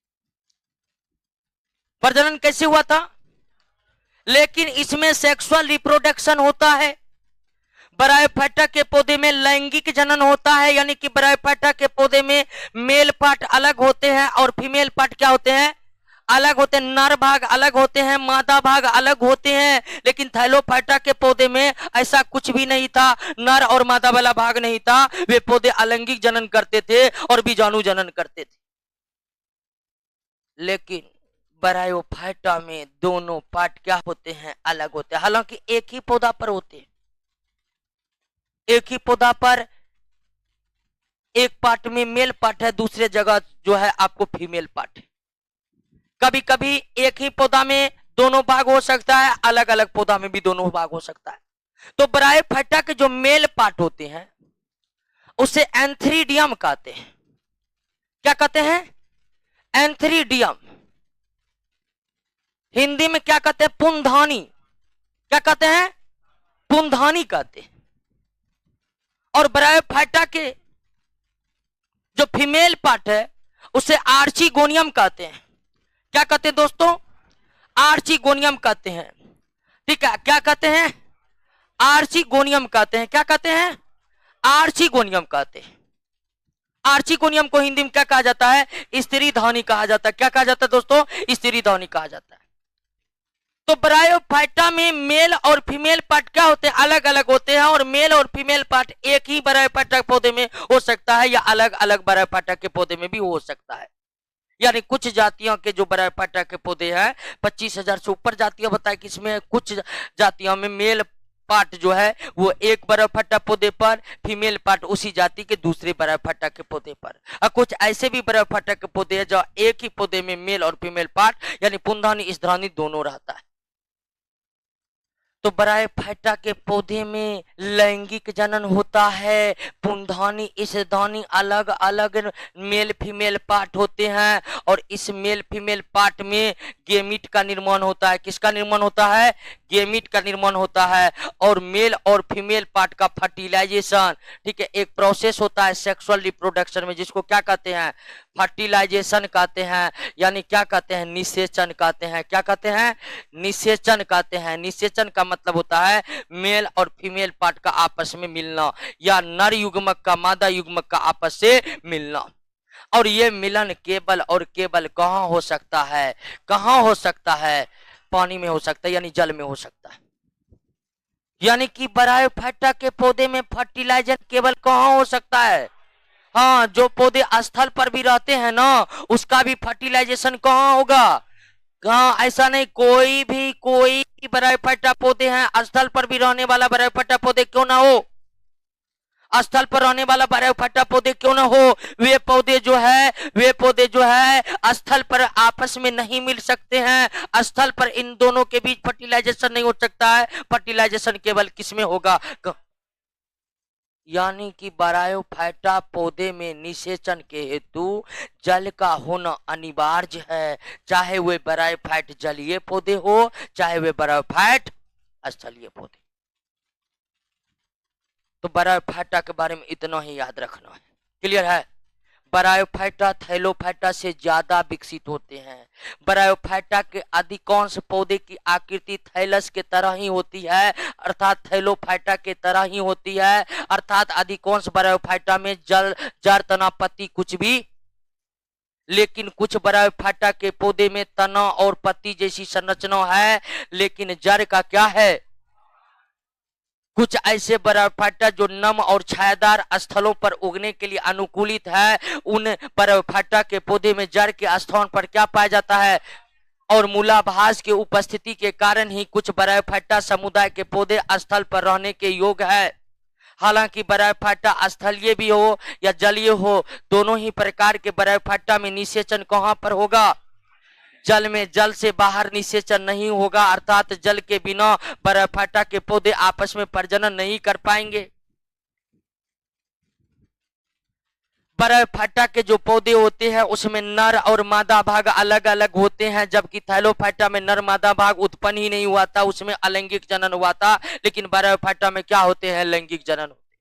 Speaker 1: प्रजनन कैसे हुआ था, लेकिन इसमें सेक्सुअल रिप्रोडक्शन होता है। ब्रायोफाइटा के पौधे में लैंगिक जनन होता है, यानी कि ब्रायोफाइटा के पौधे में मेल पार्ट अलग होते हैं और फीमेल पार्ट क्या होते हैं? अलग होते हैं। नर भाग अलग होते हैं, मादा भाग अलग होते हैं। लेकिन थैलोफाइटा के पौधे में ऐसा कुछ भी नहीं था, नर और मादा वाला भाग नहीं था। वे पौधे अलैंगिक जनन करते थे और बीजाणु जनन करते थे। लेकिन ब्रायोफाइटा में दोनों पार्ट क्या होते हैं? अलग होते हैं। हालांकि एक ही पौधा पर होते हैं, एक ही पौधा पर एक पार्ट में मेल पार्ट है, दूसरे जगह जो है आपको फीमेल पार्ट है। कभी कभी एक ही पौधा में दोनों भाग हो सकता है, अलग अलग पौधा में भी दोनों भाग हो सकता है। तो ब्रायोफाइटा के जो मेल पार्ट होते हैं उसे एंथ्रीडियम कहते हैं। क्या कहते हैं? एंथ्रीडियम। हिंदी में क्या कहते हैं? पुंधानी। क्या कहते हैं? पुंधानी कहते हैं। और ब्रायोफाइटा के जो फीमेल पार्ट है उसे आर्चिगोनियम कहते हैं। क्या कहते हैं दोस्तों? आर्चिगोनियम कहते हैं। ठीक है, क्या कहते हैं? आर्चिगोनियम कहते हैं। क्या कहते हैं? आर्चिगोनियम कहते हैं। आर्चिगोनियम को हिंदी में क्या कहा जाता है? स्त्री ध्वनि कहा जाता है। क्या कहा जाता है दोस्तों? स्त्री ध्वनि कहा जाता है। तो ब्रायोफाइटा में मेल और फीमेल पार्ट क्या होते हैं? अलग अलग होते हैं। और मेल और फीमेल पार्ट एक ही ब्रायोफाइटा के पौधे में हो सकता है या अलग अलग ब्रायोफाइटा के पौधे में भी हो सकता है। यानी कुछ जातियों के जो ब्रायोफाइटा के पौधे हैं 25,000 से ऊपर जातियां बताए कि इसमें कुछ जातियों में मेल पार्ट जो है वो एक ब्रायोफाइटा पौधे पर, फीमेल पार्ट उसी जाति के दूसरे ब्रायोफाइटा के पौधे पर। और कुछ ऐसे भी ब्रायोफाइटा के पौधे हैं जो एक ही पौधे में मेल और फीमेल पार्ट यानी पुंधानी स्त्रानी दोनों रहता है। तो ब्रायोफाइटा के पौधे में लैंगिक जनन होता है। पुंधानी स्त्रानी अलग अलग मेल फीमेल पार्ट होते हैं और इस मेल फीमेल पार्ट में गेमीट का निर्माण होता है। किसका निर्माण होता है? गेमीट का निर्माण होता है। और मेल और फीमेल पार्ट का फर्टिलाइजेशन, ठीक है, एक प्रोसेस होता है सेक्सुअल रिप्रोडक्शन में, जिसको क्या कहते हैं? फर्टिलाइजेशन कहते हैं। यानी क्या कहते हैं? निषेचन कहते हैं। क्या कहते हैं? निषेचन कहते हैं। निषेचन का मतलब होता है मेल और फीमेल पार्ट का आपस में मिलना या नर युग्मक का मादा युग्मक का आपस से मिलना। और ये मिलन केवल और केवल कहां हो सकता है? कहां हो सकता है? पानी में हो सकता है, यानी जल में हो सकता है। यानी कि ब्रायोफाइटा के पौधे में फर्टिलाइजर केवल कहां हो सकता है? हाँ, जो पौधे स्थल पर भी रहते हैं ना उसका भी फर्टिलाइजेशन कहां होगा? हाँ, ऐसा नहीं कोई भी ब्रायोफाइटा पौधे हैं स्थल पर भी रहने वाला ब्रायोफाइटा पौधे क्यों ना हो, स्थल पर रहने वाला ब्रायोफाइटा पौधे क्यों ना हो, वे पौधे जो है स्थल पर आपस में नहीं मिल सकते हैं। स्थल पर इन दोनों के बीच फर्टिलाइजेशन नहीं हो सकता है। फर्टिलाइजेशन केवल किसमें होगा? यानी कि ब्रायोफाइटा पौधे में निषेचन के हेतु जल का होना अनिवार्य है, चाहे वे ब्रायोफाइट जलीय पौधे हो चाहे वे ब्रायोफाइट स्थलीय पौधे। तो ब्रायोफाइटा के बारे में इतना ही याद रखना है। क्लियर है? ब्रायोफाइटा थैलोफाइटा से ज्यादा विकसित होते हैं। ब्रायोफाइटा के अधिकांश पौधे की आकृति थैलस के तरह ही होती है, अर्थात थैलोफाइटा के तरह ही होती है। अर्थात अधिकांश ब्रायोफाइटा में जड़ तना पत्ती कुछ भी, लेकिन कुछ ब्रायोफाइटा के पौधे में तना और पत्ती जैसी संरचना है लेकिन जड़ का क्या है? कुछ ऐसे ब्रायोफाइटा जो नम और छायादार स्थलों पर उगने के लिए अनुकूलित है, उन ब्रायोफाइटा के पौधे में जड़ के स्थान पर क्या पाया जाता है? और मूलाभास की उपस्थिति के कारण ही कुछ ब्रायोफाइटा समुदाय के पौधे स्थल पर रहने के योग्य है। हालांकि ब्रायोफाइटा स्थलीय भी हो या जलीय हो, दोनों ही प्रकार के ब्रायोफाइटा में निषेचन कहां पर होगा? जल में। जल से बाहर निषेचन नहीं होगा, अर्थात जल के बिना ब्रायोफाइटा के पौधे आपस में प्रजनन नहीं कर पाएंगे। ब्रायोफाइटा के जो पौधे होते हैं उसमें नर और मादा भाग अलग अलग होते हैं, जबकि थैलोफाइटा में नर मादा भाग उत्पन्न ही नहीं हुआ था, उसमें अलैंगिक जनन हुआ था। लेकिन ब्रायोफाइटा में क्या होते हैं? लैंगिक जनन होते हैं।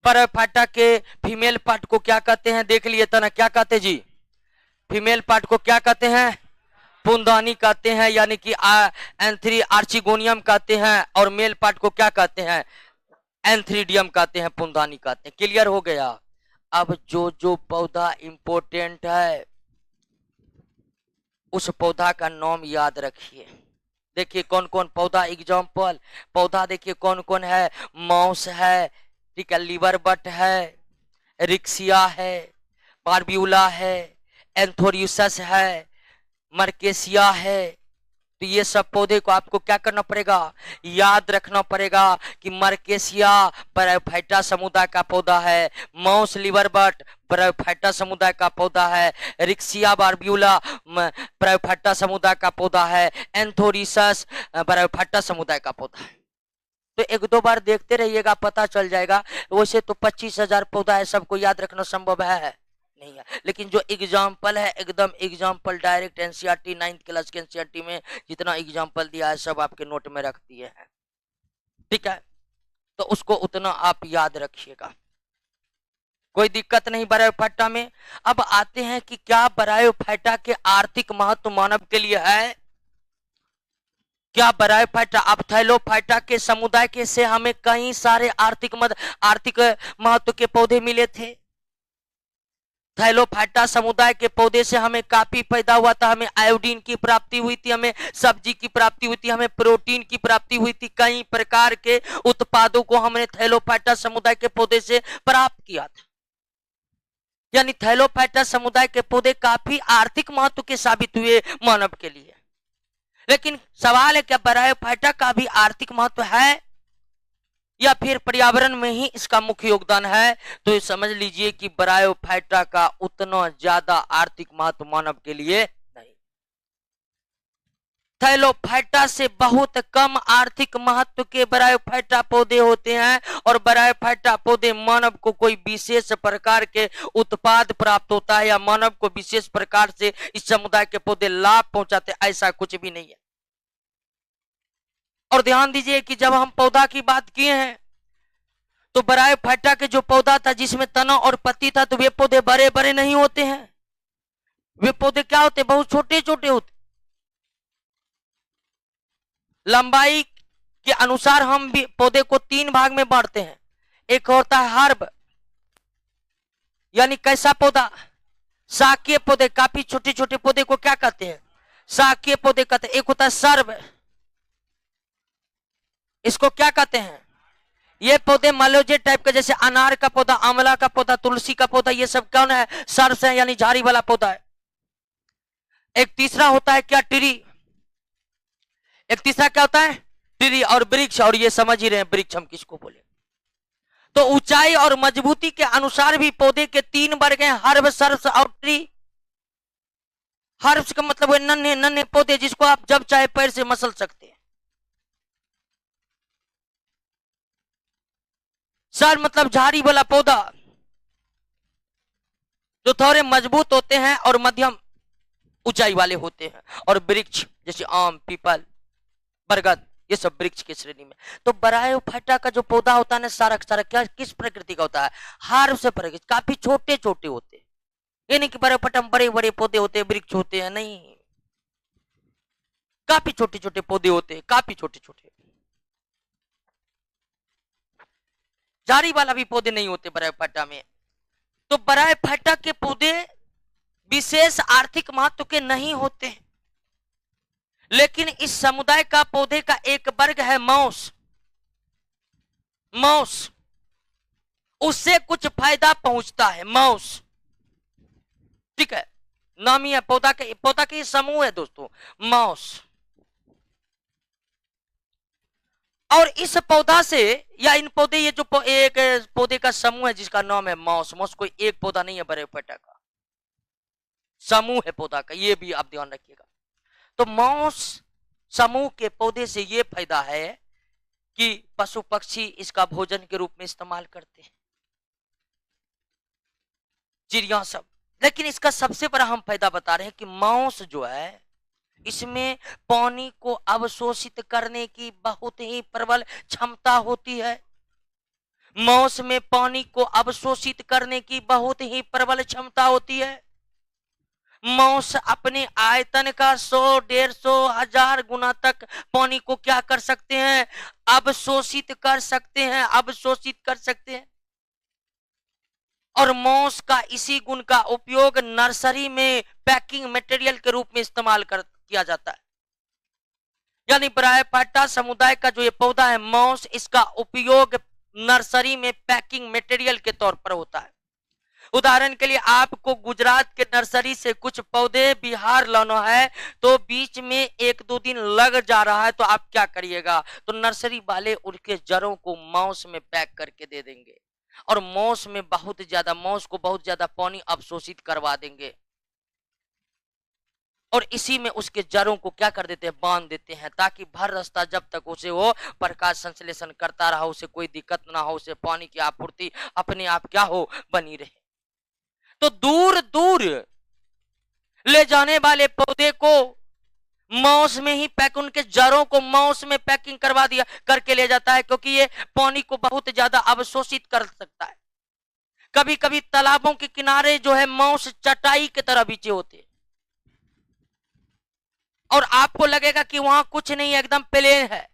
Speaker 1: ब्रायोफाइटा के फीमेल पार्ट को क्या कहते हैं? देख लिए था ना, क्या कहते जी? फीमेल पार्ट को क्या कहते हैं? पुंधानी कहते हैं, यानी कि एंथ्री आर्चिगोनियम कहते हैं। और मेल पार्ट को क्या कहते हैं? एंथ्रीडियम कहते हैं, पुंधानी कहते हैं। क्लियर हो गया? अब जो पौधा इंपोर्टेंट है उस पौधा का नाम याद रखिए। देखिए कौन कौन पौधा, एग्जाम्पल पौधा देखिए कौन कौन है। माउस है, ठीक है, लीवर बट है, रिक्सिया है, बारब्यूला है, एंथोरियस है, मर्केसिया है। तो ये सब पौधे को आपको क्या करना पड़ेगा? याद रखना पड़ेगा कि मर्केसिया ब्रायोफाइटा समुदाय का पौधा है, माउस लिवर बट ब्रायोफाइटा समुदाय का पौधा है, रिक्सिया बार्ब्यूला ब्रायोफाइटा समुदाय का पौधा है, एंथोरिसस ब्रायोफाइटा समुदाय का पौधा है। तो एक दो बार देखते रहिएगा, पता चल जाएगा। वैसे तो 25,000 पौधा है, सबको याद रखना संभव है नहीं है, लेकिन जो एग्जाम्पल है एकदम example direct NCERT 9th class के एनसीईआरटी में जितना एग्जाम्पल दिया है सब आपके नोट में रख दिए हैं, ठीक है। तो उसको उतना आप याद रखिएगा, कोई दिक्कत नहीं ब्रायोफाइटा में। अब आते हैं कि क्या ब्रायोफाइटा के आर्थिक महत्व मानव के लिए है। क्या ब्रायोफाइटा, अब थैलोफाइटा के समुदाय के से हमें कई सारे आर्थिक महत्व के पौधे मिले थे। थैलोफाइटा समुदाय के पौधे से हमें काफी फायदा हुआ था, हमें आयोडीन की प्राप्ति हुई थी, हमें सब्जी की प्राप्ति हुई थी, हमें प्रोटीन की प्राप्ति हुई थी, कई प्रकार के उत्पादों को हमने थैलोफाइटा समुदाय के पौधे से प्राप्त किया था। यानी थैलोफाइटा समुदाय के पौधे काफी आर्थिक महत्व के साबित हुए मानव के लिए। लेकिन सवाल है क्या ब्रायोफाइटा का भी आर्थिक महत्व है या फिर पर्यावरण में ही इसका मुख्य योगदान है। तो ये समझ लीजिए कि ब्रायोफाइटा का उतना ज्यादा आर्थिक महत्व मानव के लिए नहीं। थैलोफाइटा से बहुत कम आर्थिक महत्व के ब्रायोफाइटा पौधे होते हैं, और ब्रायोफाइटा पौधे मानव को कोई विशेष प्रकार के उत्पाद प्राप्त होता है या मानव को विशेष प्रकार से इस समुदाय के पौधे लाभ पहुंचाते, ऐसा कुछ भी नहीं है। और ध्यान दीजिए कि जब हम पौधा की बात किए हैं तो ब्रायोफाइटा के जो पौधा था जिसमें तना और पत्ती था, तो वे पौधे बड़े बड़े नहीं होते हैं, वे पौधे क्या होते, बहुत छोटे छोटे होते। लंबाई के अनुसार हम भी पौधे को 3 भाग में बांटते हैं। एक होता है हर्ब, यानी कैसा पौधा, शाकीय पौधे, काफी छोटे छोटे पौधे को क्या कहते हैं, शाकीय पौधे कहते हैं। एक होता है सर्ब, इसको क्या कहते हैं, ये पौधे मालोजे टाइप का, जैसे अनार का पौधा, आंवला का पौधा, तुलसी का पौधा, ये सब कौन है, सर्ब्स है, यानी झाड़ी वाला पौधा है। एक तीसरा होता है क्या, ट्री, एक तीसरा क्या होता है, ट्री और वृक्ष, और ये समझ ही रहे हैं वृक्ष हम किसको बोले। तो ऊंचाई और मजबूती के अनुसार भी पौधे के 3 वर्ग हैं, हर्ब, सर्ब्स और ट्री। हर्ब्स का मतलब नन्हे नन्हे पौधे जिसको आप जब चाहे पैर से मसल सकते हैं। सर मतलब झाड़ी वाला पौधा जो थोड़े मजबूत होते हैं और मध्यम ऊंचाई वाले होते हैं, और वृक्ष जैसे आम, पीपल, बरगद, ये सब वृक्ष की श्रेणी में। तो ब्रायोफाइटा का जो पौधा होता है ना, सारा क्या किस प्रकृति का होता है, हार्ब से प्रकृति, काफी छोटे छोटे होते हैं। ये नहीं कि ब्रायोफाइटा में बड़े बड़े पौधे होते हैं, वृक्ष होते हैं, नहीं, काफी छोटे छोटे पौधे होते हैं, काफी छोटे छोटे। झाड़ी वाला भी पौधे नहीं होते ब्रायोफाइटा में। तो ब्रायोफाइटा के पौधे विशेष आर्थिक महत्व के नहीं होते, लेकिन इस समुदाय का पौधे का एक वर्ग है मौस। मौस, उससे कुछ फायदा पहुंचता है, मौस, ठीक है, नाम ही है पौधा के समूह है दोस्तों, मौस। और इस पौधा से या इन पौधे, ये जो एक पौधे का समूह है जिसका नाम है मॉस, मॉस कोई एक पौधा नहीं है, ब्रायोफाइटा का समूह है पौधा का, ये भी आप ध्यान रखिएगा। तो मॉस समूह के पौधे से ये फायदा है कि पशु पक्षी इसका भोजन के रूप में इस्तेमाल करते हैं, चिड़िया सब। लेकिन इसका सबसे बड़ा हम फायदा बता रहे हैं कि मॉस जो है इसमें पानी को अवशोषित करने की बहुत ही प्रबल क्षमता होती है। मॉस में पानी को अवशोषित करने की बहुत ही प्रबल क्षमता होती है। मॉस अपने आयतन का 100, 150, 1000 गुना तक पानी को क्या कर सकते हैं, अवशोषित कर सकते हैं, अवशोषित कर सकते हैं। और मॉस का इसी गुण का उपयोग नर्सरी में पैकिंग मटेरियल के रूप में इस्तेमाल किया जाता है। यानी ब्रायोफाइटा समुदाय का जो ये पौधा है मॉस, इसका उपयोग नर्सरी में पैकिंग मटेरियल के तौर पर होता है। उदाहरण के लिए आपको गुजरात के नर्सरी से कुछ पौधे बिहार लाना है, तो बीच में 1-2 दिन लग जा रहा है, तो आप क्या करिएगा, तो नर्सरी वाले उनके जड़ों को मॉस में पैक करके दे देंगे। और मौस में बहुत ज्यादा, मौस को बहुत ज्यादा पानी अवशोषित करवा देंगे, और इसी में उसके जड़ों को क्या कर देते हैं, बांध देते हैं, ताकि भर रास्ता जब तक उसे वो प्रकाश संश्लेषण करता रहा, उसे कोई दिक्कत ना हो, उसे पानी की आपूर्ति अपने आप क्या हो, बनी रहे। तो दूर दूर ले जाने वाले पौधे को मौस में ही पैक, उनके जड़ों को मौस में पैकिंग करवा दिया करके ले जाता है, क्योंकि ये पानी को बहुत ज्यादा अवशोषित कर सकता है। कभी कभी तालाबों के किनारे जो है मौस चटाई की तरह बिछे होते हैं, और आपको लगेगा कि वहां कुछ नहीं, एकदम प्लेन है,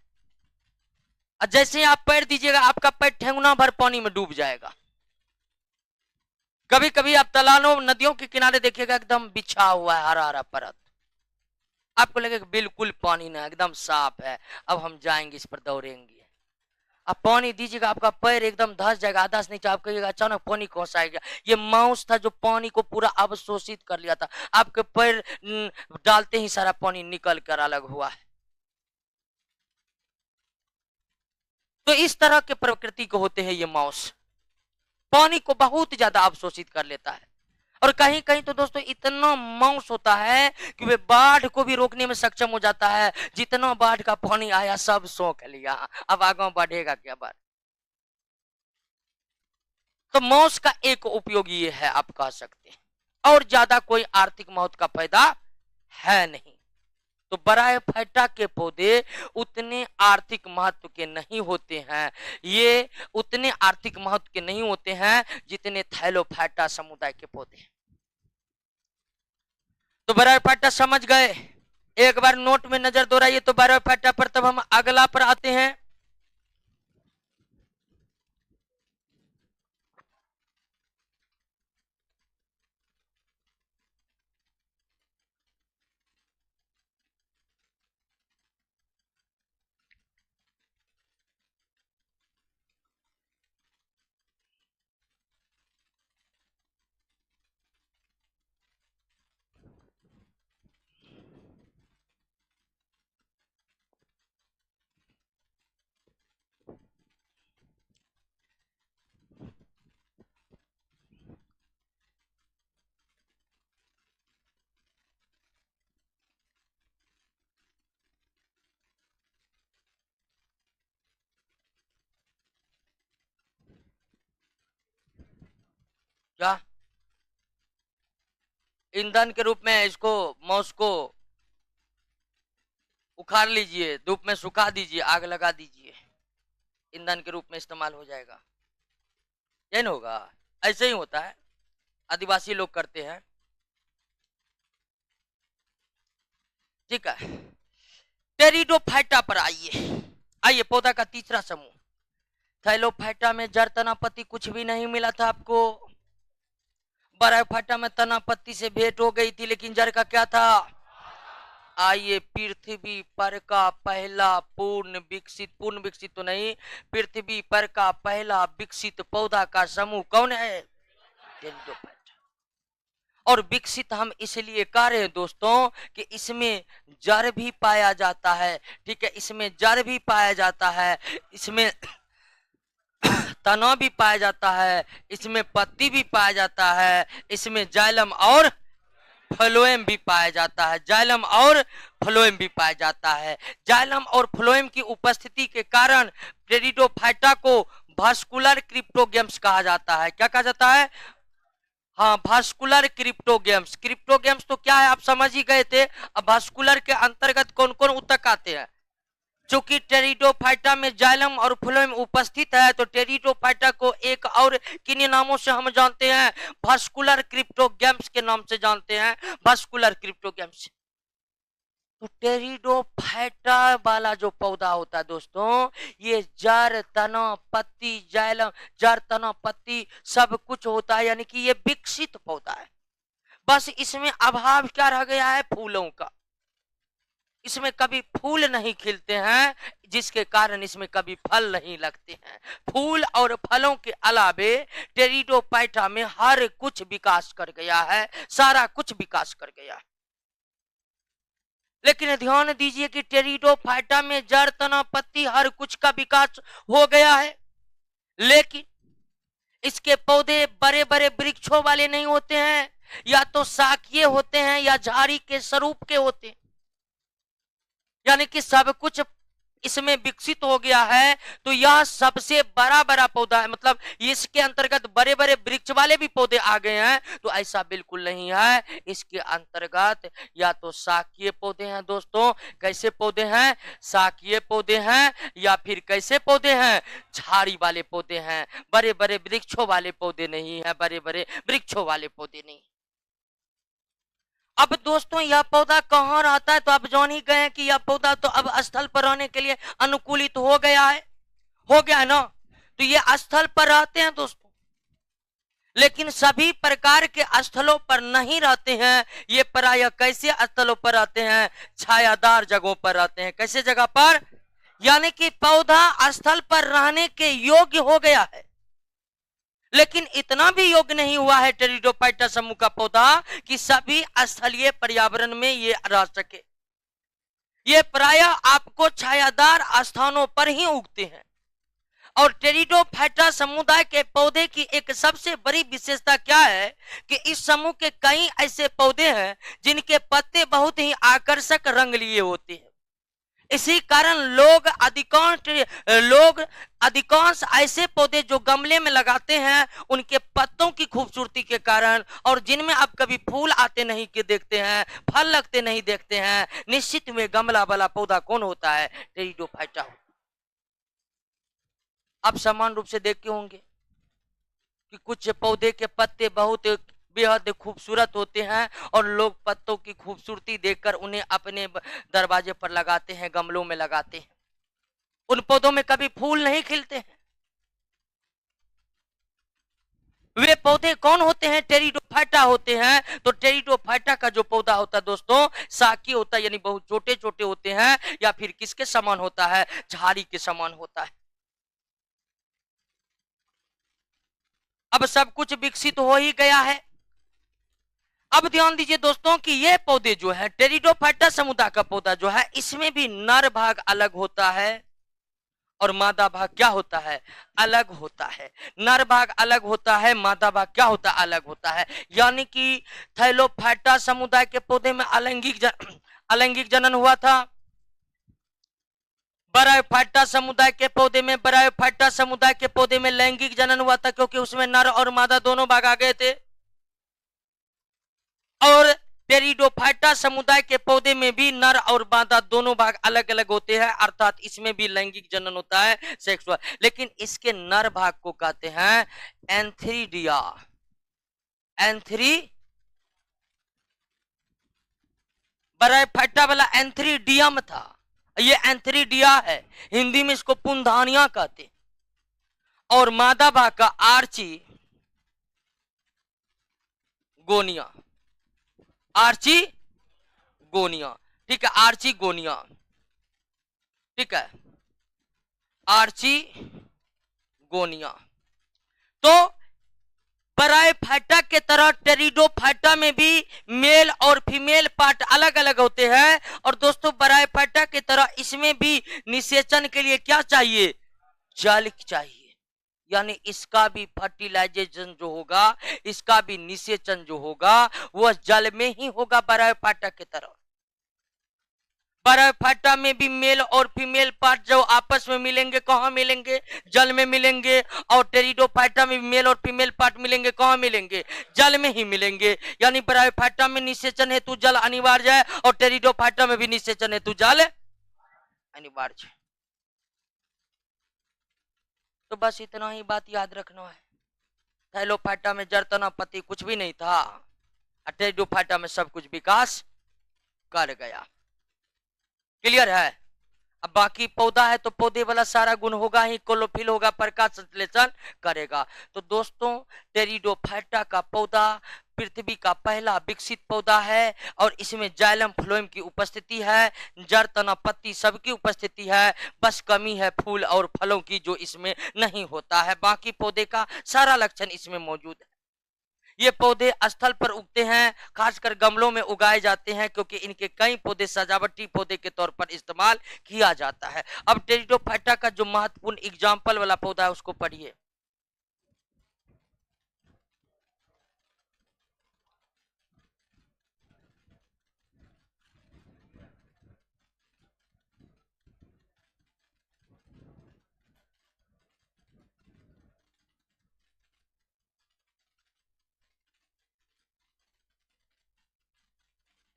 Speaker 1: जैसे आप पैर दीजिएगा आपका पैर ठेंगुना भर पानी में डूब जाएगा। कभी कभी आप तालाबों नदियों के किनारे देखिएगा एकदम बिछा हुआ है हरा हरा परत, आपको लगेगा बिल्कुल पानी ना, एकदम साफ है, अब हम जाएंगे इस पर दौड़ेंगे। आप पानी दीजिएगा आपका पैर एकदम धंस जाएगा, आधा से नीचे, आप कहिएगा अचानक पानी कौन सा आ गया। ये माउस था जो पानी को पूरा अवशोषित कर लिया था, आपके पैर डालते ही सारा पानी निकल कर अलग हुआ है। तो इस तरह के प्रकृति को होते हैं ये माउस, पानी को बहुत ज्यादा अवशोषित कर लेता है। और कहीं कहीं तो दोस्तों इतना माउस होता है कि वे बाढ़ को भी रोकने में सक्षम हो जाता है, जितना बाढ़ का पानी आया सब सोख लिया, अब आगे बढ़ेगा क्या बाढ़। तो माउस का एक उपयोग ये है, आप कह सकते हैं, और ज्यादा कोई आर्थिक महत्व का फायदा है नहीं। तो ब्रायोफाइटा के पौधे उतने आर्थिक महत्व के नहीं होते हैं, ये उतने आर्थिक महत्व के नहीं होते हैं जितने थैलोफाइटा समुदाय के पौधे। तो ब्रायोफाइटा समझ गए, एक बार नोट में नजर दोहराइए तो ब्रायोफाइटा पर। तब हम अगला पर आते हैं। क्या ईंधन के रूप में इसको, माउस को उखाड़ लीजिए, धूप में सुखा दीजिए, आग लगा दीजिए, ईंधन के रूप में इस्तेमाल हो जाएगा, ये नहीं होगा। ऐसे ही होता है, आदिवासी लोग करते हैं। ठीक है, टेरिडोफाइटा पर आइए। आइए, पौधा का तीसरा समूह, थैलोफाइटा में जड़ तनापत्ति कुछ भी नहीं मिला था आपको। ब्रायोफाइटा में तनापत्ति से भेंट हो गई थी, लेकिन जड़ का क्या था। आइए, पृथ्वी पर का पहला पूर्ण विकसित तो नहीं, पृथ्वी पर का पहला विकसित पौधा का समूह कौन है, टेरिडोफाइटा। और विकसित हम इसलिए कह रहे हैं दोस्तों कि इसमें जड़ भी पाया जाता है। ठीक है, इसमें जड़ भी पाया जाता है, इसमें तना भी पाया जाता है, इसमें पत्ती भी पाया जाता है, इसमें जाइलम और फ्लोएम भी पाया जाता है, जाइलम और फ्लोएम भी पाया जाता है। जाइलम और फ्लोएम की उपस्थिति के कारण टेरिडोफाइटा को वास्कुलर क्रिप्टोगेम्स कहा जाता है। क्या कहा जाता है, हाँ, वास्कुलर क्रिप्टोगेम्स। क्रिप्टोगेम्स तो क्या है आप समझ ही गए थे। अब वास्कुलर के अंतर्गत कौन कौन ऊतक आते हैं। चूंकि टेरिडोफाइटा में जाइलम और फ्लोएम उपस्थित है, तो टेरिडोफाइटा को एक और किन्हीं नामों से हम जानते हैं, वास्कुलर क्रिप्टोगेम्स के नाम से जानते हैं, वास्कुलर क्रिप्टोगेम्स। तो टेरिडोफाइटा वाला जो पौधा होता है दोस्तों, ये जड़ तना पत्ती जाइलम, जड़ तना पत्ती सब कुछ होता है, यानी कि ये विकसित पौधा है। बस इसमें अभाव क्या रह गया है, फूलों का। इसमें कभी फूल नहीं खिलते हैं, जिसके कारण इसमें कभी फल नहीं लगते हैं। फूल और फलों के अलावे टेरिडोफाइटा में हर कुछ विकास कर गया है, सारा कुछ विकास कर गया है। लेकिन ध्यान दीजिए कि टेरिडोफाइटा में जड़ तना पत्ती हर कुछ का विकास हो गया है, लेकिन इसके पौधे बड़े बड़े वृक्षों वाले नहीं होते हैं, या तो शाकीय होते हैं या झाड़ी के स्वरूप के होते हैं। यानी कि सब कुछ इसमें विकसित हो गया है, तो यह सबसे बड़ा बड़ा पौधा है। मतलब इसके अंतर्गत बड़े बड़े वृक्ष वाले भी पौधे आ गए हैं, तो ऐसा बिल्कुल नहीं है। इसके अंतर्गत या तो शाकीय पौधे हैं दोस्तों, कैसे पौधे हैं, शाकीय पौधे हैं, या फिर कैसे पौधे हैं, झाड़ी वाले पौधे हैं। बड़े बड़े वृक्षों वाले पौधे नहीं है, बड़े बड़े वृक्षों वाले पौधे नहीं। अब दोस्तों यह पौधा कहाँ रहता है, तो आप जान ही गए हैं कि यह पौधा तो अब स्थल पर रहने के लिए अनुकूलित हो गया है, हो गया है ना। तो ये स्थल पर रहते हैं दोस्तों, लेकिन सभी प्रकार के स्थलों पर नहीं रहते हैं। ये प्रायः कैसे स्थलों पर रहते हैं, छायादार जगहों पर रहते हैं। कैसे जगह पर, यानी कि पौधा स्थल पर रहने के योग्य हो गया है, लेकिन इतना भी योग्य नहीं हुआ है टेरिडोफाइटा समूह का पौधा कि सभी स्थलीय पर्यावरण में ये रह सके। ये प्रायः आपको छायादार स्थानों पर ही उगते हैं। और टेरिडोफाइटा समुदाय के पौधे की एक सबसे बड़ी विशेषता क्या है कि इस समूह के कई ऐसे पौधे हैं जिनके पत्ते बहुत ही आकर्षक रंग लिए होते हैं। इसी कारण लोग अधिकांश ऐसे पौधे जो गमले में लगाते हैं, उनके पत्तों की खूबसूरती के कारण, और जिनमें आप कभी फूल आते नहीं के देखते हैं, फल लगते नहीं देखते हैं, निश्चित में गमला वाला पौधा कौन होता है, टेरिडोफाइटा। आप समान रूप से देखते होंगे कि कुछ पौधे के पत्ते बहुत बेहद खूबसूरत होते हैं, और लोग पत्तों की खूबसूरती देखकर उन्हें अपने दरवाजे पर लगाते हैं, गमलों में लगाते हैं। उन पौधों में कभी फूल नहीं खिलते हैं। वे पौधे कौन होते हैं, टेरिडोफाइटा होते हैं। तो टेरिडोफाइटा का जो पौधा होता है दोस्तों, शाकीय होता है, यानी बहुत छोटे छोटे होते हैं, या फिर किसके समान होता है, झाड़ी के समान होता है। अब सब कुछ विकसित हो ही गया है। अब ध्यान दीजिए दोस्तों कि ये पौधे जो है, टेरिडोफाइटा समुदाय का पौधा जो है, इसमें भी नर भाग अलग होता है और मादा भाग क्या होता है, अलग होता है। नर भाग अलग होता है, मादा भाग क्या होता है, अलग होता है। यानी कि थैलोफाइटा समुदाय के पौधे में अलैंगिक जनन हुआ था। बरायोफाइटा समुदाय के पौधे में लैंगिक जनन हुआ था, क्योंकि उसमें नर और मादा दोनों भाग आ गए थे। और टेरिडोफाइटा समुदाय के पौधे में भी नर और मादा दोनों भाग अलग अलग होते हैं, अर्थात इसमें भी लैंगिक जनन होता है, सेक्सुअल। लेकिन इसके नर भाग को कहते हैं एंथ्रीडिया। बरायोफाइटा वाला एंथ्रीडियम था, ये एंथ्रीडिया है। हिंदी में इसको पुंधानिया कहते हैं। और मादा भाग का आर्चिगोनिया, ठीक है, आर्चिगोनिया, ठीक है, आर्चिगोनिया। तो बरायोफाइटा के तरह टेरिडोफाइटा में भी मेल और फीमेल पार्ट अलग अलग होते हैं। और दोस्तों बरायोफाइटा की तरह इसमें भी निषेचन के लिए क्या चाहिए, जल चाहिए। यानी इसका भी फर्टिलाइजेशन जो होगा, इसका भी निषेचन जो होगा, वह जल में ही होगा बरायोफाइटा की तरह। बरायोफाइटा में भी मेल और फीमेल पार्ट जो आपस में मिलेंगे, कहां मिलेंगे, जल में मिलेंगे। और टेरिडोफाइटा में मेल और फीमेल पार्ट मिलेंगे, कहां मिलेंगे, जल में ही मिलेंगे। यानी बरायोफाइटा में निषेचन हेतु जल अनिवार्य है, और टेरिडोफाइटा में भी निषेचन हेतु जल अनिवार्य है। तो बस इतना ही बात याद रखना है। थैलोफाइटा में जड़ तना पत्ती कुछ भी नहीं था, टेरिडोफाइटा में सब कुछ विकास कर गया। क्लियर है। अब बाकी पौधा है तो पौधे वाला सारा गुण होगा ही, क्लोरोफिल होगा, प्रकाश संश्लेषण करेगा। तो दोस्तों टेरिडोफाइटा का पौधा पृथ्वी का पहला विकसित पौधा है, और इसमें जाइलम फ्लोएम की उपस्थिति है, जड़ तना पत्ती सबकी उपस्थिति है। बस कमी है फूल और फलों की, जो इसमें नहीं होता है। बाकी पौधे का सारा लक्षण इसमें मौजूद है। ये पौधे स्थल पर उगते हैं, खासकर गमलों में उगाए जाते हैं, क्योंकि इनके कई पौधे सजावटी पौधे के तौर पर इस्तेमाल किया जाता है। अब टेरिडोफाइटा का जो महत्वपूर्ण एग्जाम्पल वाला पौधा है उसको पढ़िए।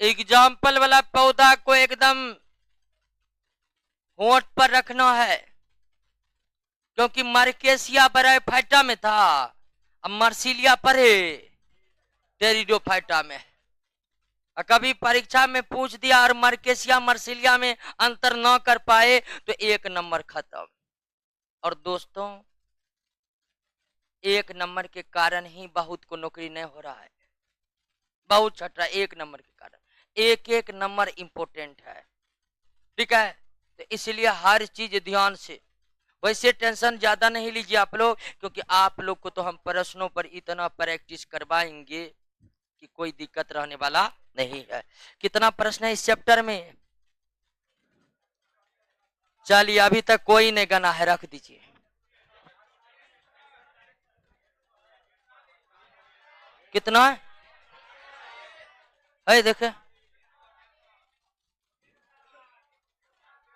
Speaker 1: एग्जाम्पल वाला पौधा को एकदम होंठ पर रखना है, क्योंकि मार्केसिया ब्रायोफाइटा में था, अब मार्सिलिया पर है टेरिडोफाइटा में। कभी परीक्षा में पूछ दिया और मार्केसिया मार्सिलिया में अंतर ना कर पाए तो 1 नंबर खत्म। और दोस्तों, 1 नंबर के कारण ही बहुत को नौकरी नहीं हो रहा है, बहुत छट रहा है 1 नंबर के कारण। 1 नंबर इंपोर्टेंट है, ठीक है। तो इसलिए हर चीज ध्यान से, वैसे टेंशन ज्यादा नहीं लीजिए आप लोग, क्योंकि आप लोग को तो हम प्रश्नों पर इतना प्रैक्टिस करवाएंगे कि कोई दिक्कत रहने वाला नहीं है। कितना प्रश्न है इस चैप्टर में? चलिए, अभी तक कोई नहीं गना है, रख दीजिए। कितना है देखे?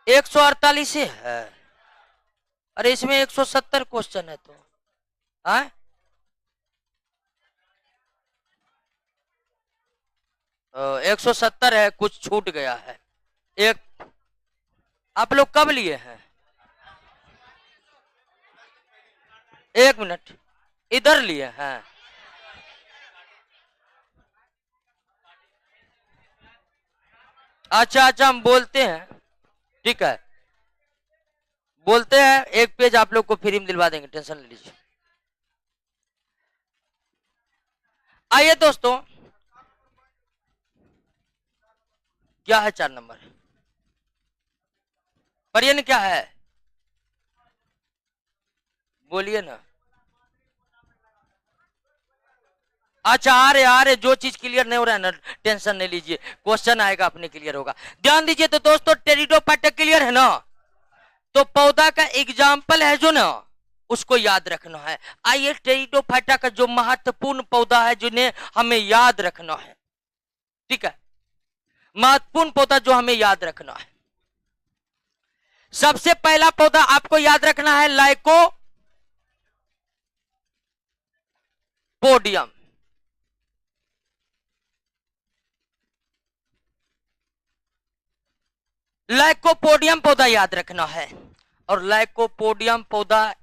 Speaker 1: 148 है। अरे इसमें 170 क्वेश्चन है तो है? 170 है, कुछ छूट गया है एक। आप लोग कब लिए हैं? 1 मिनट, इधर लिए हैं? अच्छा अच्छा, हम बोलते हैं, ठीक है, बोलते हैं। 1 पेज आप लोग को फ्री में दिलवा देंगे, टेंशन ले लीजिए। आइए दोस्तों, क्या है 4 नंबर? पढ़िए क्या है, बोलिए ना। अच्छा, आ रहे जो चीज क्लियर नहीं हो रहा है ना, टेंशन नहीं लीजिए, क्वेश्चन आएगा अपने क्लियर होगा। ध्यान दीजिए। तो दोस्तों, टेरिडोफाइटा क्लियर है ना? तो पौधा का एग्जाम्पल है जो ना, उसको याद रखना है। आइए, टेरिडोफाइटा का जो महत्वपूर्ण पौधा है जिन्हें हमें याद रखना है, ठीक है, महत्वपूर्ण पौधा जो हमें याद रखना है। सबसे पहला पौधा आपको याद रखना है लाइकोपोडियम। लाइकोपोडियम पौधा याद रखना है। और लाइकोपोडियम पौधा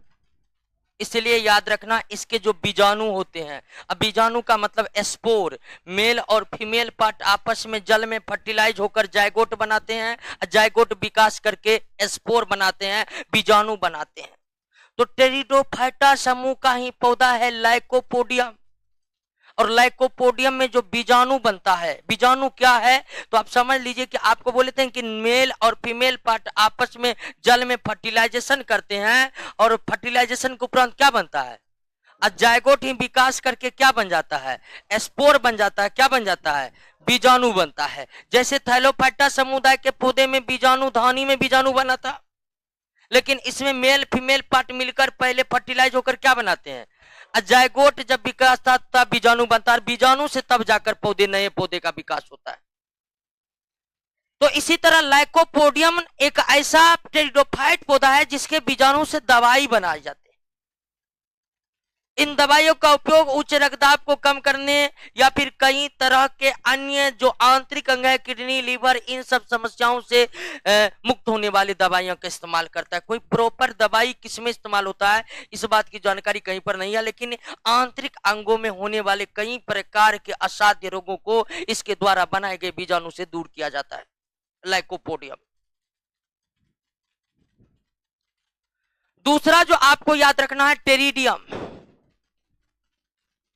Speaker 1: इसलिए याद रखना, इसके जो बीजाणु होते हैं, अब बीजाणु का मतलब स्पोर, मेल और फीमेल पार्ट आपस में जल में फर्टिलाइज होकर जायगोट बनाते हैं, जायगोट विकास करके स्पोर बनाते हैं, बीजाणु बनाते हैं। तो टेरिडोफाइटा समूह का ही पौधा है लाइकोपोडियम। और लाइकोपोडियम में जो बीजाणु बनता है, बीजाणु क्या है तो आप समझ लीजिए कि आपको बोले थे कि मेल और फीमेल पार्ट आपस में जल में फर्टिलाइजेशन करते हैं, और फर्टिलाइजेशन के उपरांत क्या बनता है, जायगोट ही विकास करके क्या बन जाता है, स्पोर बन जाता है। क्या बन जाता है? बीजाणु बनता है। जैसे थैलोफाइटा समुदाय के पौधे में बीजाणु, धानी में बीजाणु बना था, लेकिन इसमें मेल फीमेल पार्ट मिलकर पहले फर्टिलाइज होकर क्या बनाते हैं, जायगोट जब विकास था तब बीजाणु बनता है, बीजाणु से तब जाकर पौधे, नए पौधे का विकास होता है। तो इसी तरह लाइकोपोडियम एक ऐसा टेरिडोफाइट पौधा है जिसके बीजाणु से दवाई बनाई जाती है। इन दवाइयों का उपयोग उच्च रक्तदाब को कम करने या फिर कई तरह के अन्य जो आंतरिक अंग है, किडनी, लीवर, इन सब समस्याओं से मुक्त होने वाली दवाइयों का इस्तेमाल करता है। कोई प्रॉपर दवाई किसमें इस्तेमाल होता है इस बात की जानकारी कहीं पर नहीं है, लेकिन आंतरिक अंगों में होने वाले कई प्रकार के असाध्य रोगों को इसके द्वारा बनाए गए बीजाणु से दूर किया जाता है। लाइकोपोडियम। दूसरा जो आपको याद रखना है, टेरिडियम।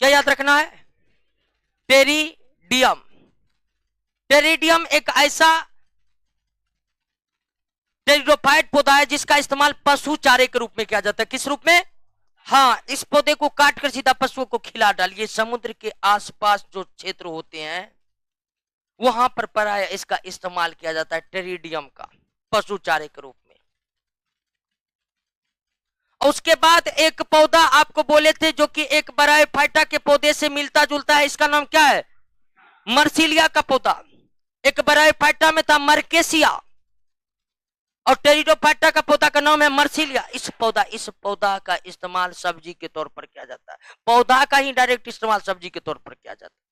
Speaker 1: क्या याद रखना है? टेरिडियम। टेरिडियम एक ऐसा टेरिडोफाइट पौधा है जिसका इस्तेमाल पशु चारे के रूप में किया जाता है। किस रूप में? हाँ, इस पौधे को काटकर सीधा पशुओं को खिला डालिए। समुद्र के आसपास जो क्षेत्र होते हैं वहां पर प्राय इसका इस्तेमाल किया जाता है, टेरिडियम का, पशु चारे के रूप में। उसके बाद एक पौधा आपको बोले थे जो कि एक ब्रायोफाइटा के पौधे से मिलता जुलता है, इसका नाम क्या है? मर्सिलिया का पौधा। एक ब्रायोफाइटा में था मर्केसिया और टेरिडोफाइटा का पौधा का नाम है मर्सिलिया। इस पौधा का इस्तेमाल सब्जी के तौर पर किया जाता है। पौधा का ही डायरेक्ट इस्तेमाल सब्जी के तौर पर किया जाता है।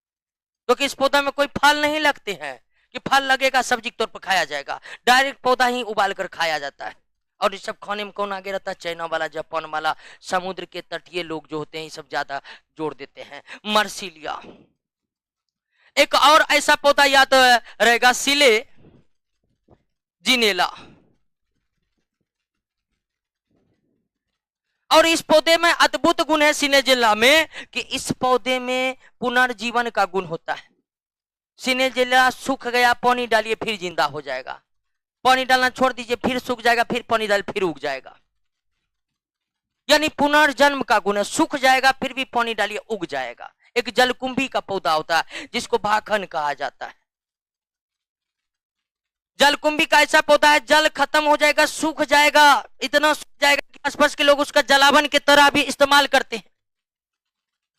Speaker 1: क्योंकि इस पौधा में कोई फल नहीं लगते हैं कि फल लगेगा सब्जी के तौर पर खाया जाएगा, डायरेक्ट पौधा ही उबाल कर खाया जाता है। और ये सब खाने में कौन आगे रहता है? चाइना वाला, जापान वाला, समुद्र के तटीय लोग जो होते हैं ये सब ज्यादा जोड़ देते हैं। मर्सिलिया। एक और ऐसा पौधा याद रहेगा, सिले जिनेला। और इस पौधे में अद्भुत गुण है सिनेजिला में कि इस पौधे में पुनर्जीवन का गुण होता है। सिनेजिला सूख गया, पानी डालिए फिर जिंदा हो जाएगा, पानी डालना छोड़ दीजिए फिर सूख जाएगा, फिर पानी डाल फिर उग जाएगा। यानी पुनर्जन्म का गुण है, सूख जाएगा फिर भी पानी डालिए उग जाएगा। एक जलकुंभी का पौधा होता है जिसको भाखन कहा जाता है। जलकुंभी का ऐसा पौधा है, जल खत्म हो जाएगा, सूख जाएगा, इतना सूख जाएगा कि आसपास के लोग उसका जलावन की तरह भी इस्तेमाल करते हैं।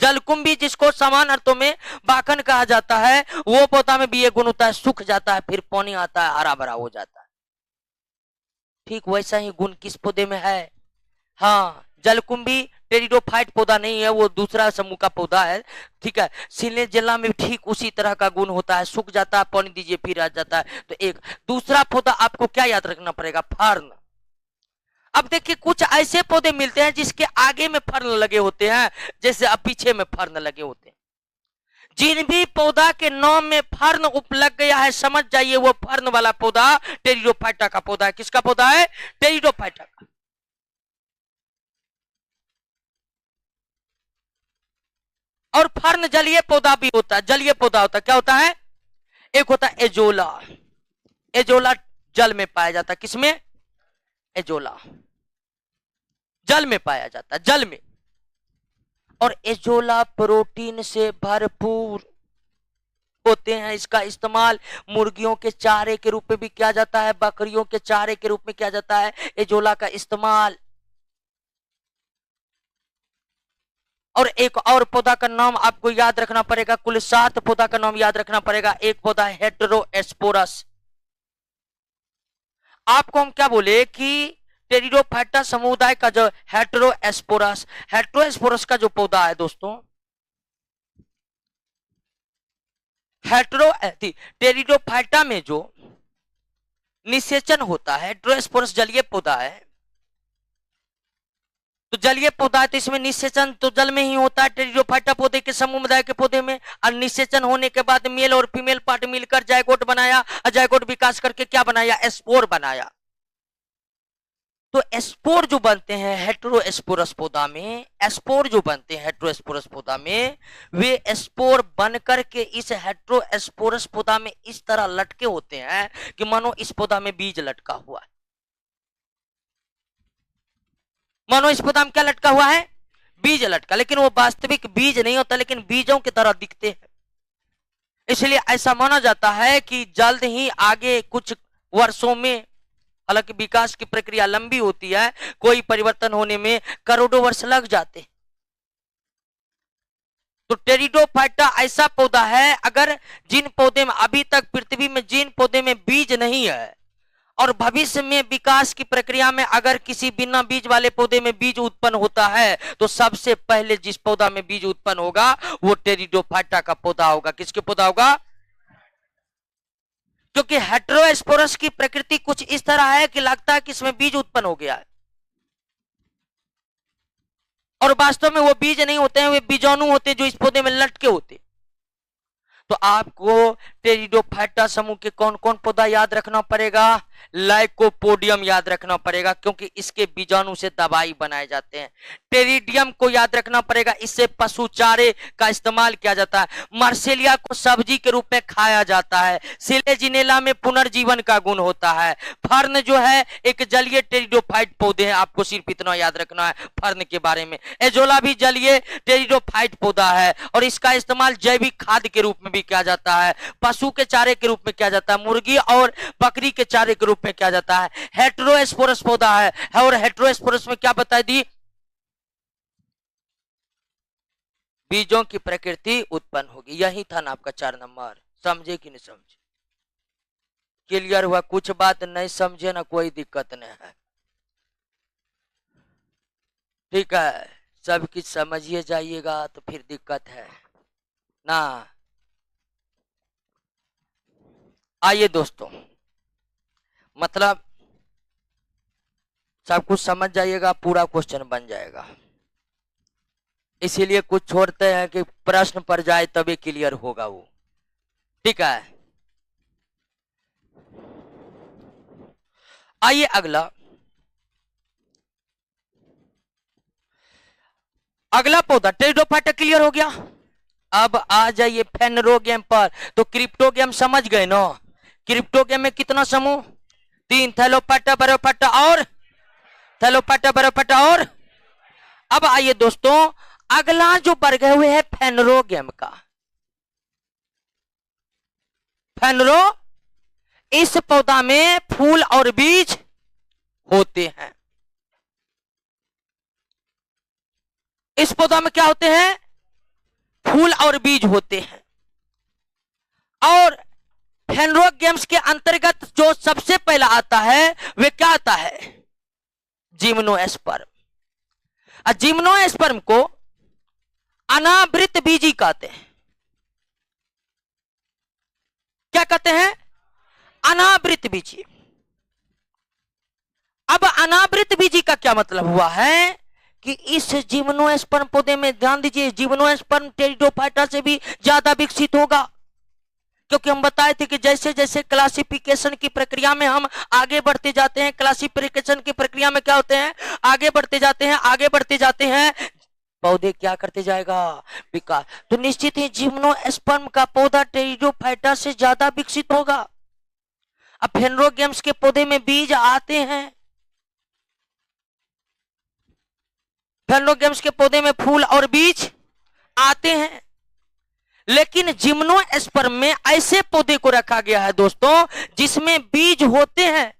Speaker 1: जलकुंभी जिसको समान अर्थों में भाखन कहा जाता है, वो पौधा में भी ये गुण होता है, सूख जाता है फिर पानी आता है, हरा भरा हो जाता है। ठीक वैसा ही गुण किस पौधे में है? हाँ, जलकुंभी टेरिडोफाइट पौधा नहीं है, वो दूसरा समूह का पौधा है। ठीक है, सिनेजिला में ठीक उसी तरह का गुण होता है, सूख जाता है, पानी दीजिए फिर आ जाता है। तो एक दूसरा पौधा आपको क्या याद रखना पड़ेगा? फर्न। अब देखिए कुछ ऐसे पौधे मिलते हैं जिसके आगे में फर्न लगे होते हैं, जैसे अब पीछे में फर्न लगे होते हैं। जिन भी पौधा के नाम में फर्न लग गया है, समझ जाइए वो फर्न वाला पौधा टेरिडोफाइटा का पौधा है। किसका पौधा है? टेरिडोफाइटा का। और फर्न जलीय पौधा भी होता है, जलीय पौधा होता है। क्या होता है? एक होता है एजोला। एजोला जल में पाया जाता है। किसमें? एजोला जल में पाया जाता है, जल में। और एजोला प्रोटीन से भरपूर होते हैं। इसका इस्तेमाल मुर्गियों के चारे के रूप में भी किया जाता है, बकरियों के चारे के रूप में किया जाता है एजोला का इस्तेमाल। और एक और पौधा का नाम आपको याद रखना पड़ेगा, कुल 7 पौधा का नाम याद रखना पड़ेगा। एक पौधा है हेटेरोस्पोरस। आपको हम क्या बोले कि टेरिडोफाइटा समुदाय का जो हेटेरोस्पोरस, हेटेरोस्पोरस का जो पौधा है दोस्तों, टेरिडोफाइटा में जो निषेचन होता है, हेटेरोस्पोरस जलीय पौधा है, तो जलीय पौधा है तो इसमें निषेचन तो जल में ही होता है। टेरिडोफाइटा पौधे के समुदाय के पौधे में, और निषेचन होने के बाद मेल और फीमेल पार्ट मिलकर जायगोट बनाया, और जायगोट विकास करके क्या बनाया? स्पोर बनाया। तो स्पोर जो बनते हैं हेटेरोस्पोरस पौधा में, स्पोर जो बनते हैं हेटेरोस्पोरस पौधा में, वे स्पोर बनकर के इस हेटेरोस्पोरस पौधा में इस तरह लटके होते हैं कि मानो इस पौधा में बीज लटका हुआ है। मानो इस पौधा में क्या लटका हुआ है? बीज लटका। लेकिन वो वास्तविक बीज नहीं होता, लेकिन बीजों की तरह दिखते हैं। इसलिए ऐसा माना जाता है कि जल्द ही आगे कुछ वर्षों में, हालांकि विकास की प्रक्रिया लंबी होती है, कोई परिवर्तन होने में करोड़ों वर्ष लग जाते हैं। तो टेरिडोफाइटा ऐसा पौधा है, अगर जिन पौधे में अभी तक पृथ्वी में जिन पौधे में बीज नहीं है, और भविष्य में विकास की प्रक्रिया में अगर किसी बिना बीज वाले पौधे में बीज उत्पन्न होता है, तो सबसे पहले जिस पौधा में बीज उत्पन्न होगा वो टेरिडोफाइटा का पौधा होगा। किसके पौधा होगा? क्योंकि हेटेरोस्पोरस की प्रकृति कुछ इस तरह है कि लगता है कि इसमें बीज उत्पन्न हो गया है, और वास्तव में वो बीज नहीं होते हैं, वे बीजाणु होते हैं जो इस पौधे में लटके होते हैं। तो आपको टेरिडोफाइटा समूह के कौन कौन पौधा याद रखना पड़ेगा? लाइकोपोडियम याद रखना पड़ेगा, क्योंकि इसके बीजाणु से दवाई बनाए जाते हैं। टेरिडियम को याद रखना पड़ेगा, इससे पशु चारे का इस्तेमाल किया जाता है। मार्सेलिया को सब्जी के रूप में खाया जाता है। सिलेजिनेला में पुनर्जीवन का गुण होता है। फर्न जो है एक जलीय टेरिडोफाइट पौधे हैं, आपको सिर्फ इतना याद रखना है फर्न के बारे में। एजोला भी जलीय टेरिडोफाइट पौधा है, और इसका इस्तेमाल जैविक खाद के रूप में भी किया जाता है, पशु के चारे के रूप में किया जाता है, मुर्गी और बकरी के चारे के रूप में किया जाता है। हेटेरोस्पोरस पौधा है, और हेटेरोस्पोरस में क्या बता दी? बीजों की प्रकृति उत्पन्न होगी। यही था ना आपका 4 नंबर। समझे कि नहीं समझे? क्लियर हुआ? कुछ बात नहीं समझे ना, कोई दिक्कत नहीं है। ठीक है, सब कुछ समझिए जाइएगा तो फिर दिक्कत है ना। आइए दोस्तों, मतलब सब कुछ समझ जाइएगा, पूरा क्वेश्चन बन जाएगा, इसीलिए कुछ छोड़ते हैं कि प्रश्न पर जाए तभी क्लियर होगा वो। ठीक है, आइए अगला। अगला पौधा टेरिडोफाइटा क्लियर हो गया। अब आ जाइए फेनरोगेम पर। तो क्रिप्टोगेम समझ गए ना? क्रिप्टोगेम में कितना समूह? 3, थैलोफाइटा, बैरोफाइटा और थैलोफाइटा, बैरोफाइटा और। अब आइए दोस्तों, अगला जो वर्ग हुए है फेनरोगेम का। फेनरो, इस पौधा में फूल और बीज होते हैं। इस पौधा में क्या होते हैं? फूल और बीज होते हैं। और फेनरोगेम्स के अंतर्गत जो सबसे पहला आता है वे क्या आता है? जिम्नोएस्पर्म। जिम्नोएस्पर्म को अनावृत बीजी कहते हैं। क्या कहते हैं? अनावृत बीजी। अब अनावृत बीजी का क्या मतलब हुआ है कि इस जिम्नोएस्पर्म पौधे में ध्यान दीजिए, जिम्नोएस्पर्म टेरिडोफाइटा से भी ज्यादा विकसित होगा, क्योंकि हम बताए थे कि जैसे जैसे क्लासिफिकेशन की प्रक्रिया में हम आगे बढ़ते जाते हैं, क्लासिफिकेशन की प्रक्रिया में क्या होते हैं? आगे बढ़ते जाते हैं, आगे बढ़ते जाते हैं, पौधे क्या करते जाएगा? विकास। तो निश्चित ही जिम्नोएस्पर्म का पौधा टेरिडोफाइटा से ज्यादा विकसित होगा। अब फेनरोगेम्स के पौधे में बीज आते हैं, फेनरोगेम्स के पौधे में फूल और बीज आते हैं, लेकिन जिम्नोएस्पर्म में ऐसे पौधे को रखा गया है दोस्तों जिसमें बीज होते हैं।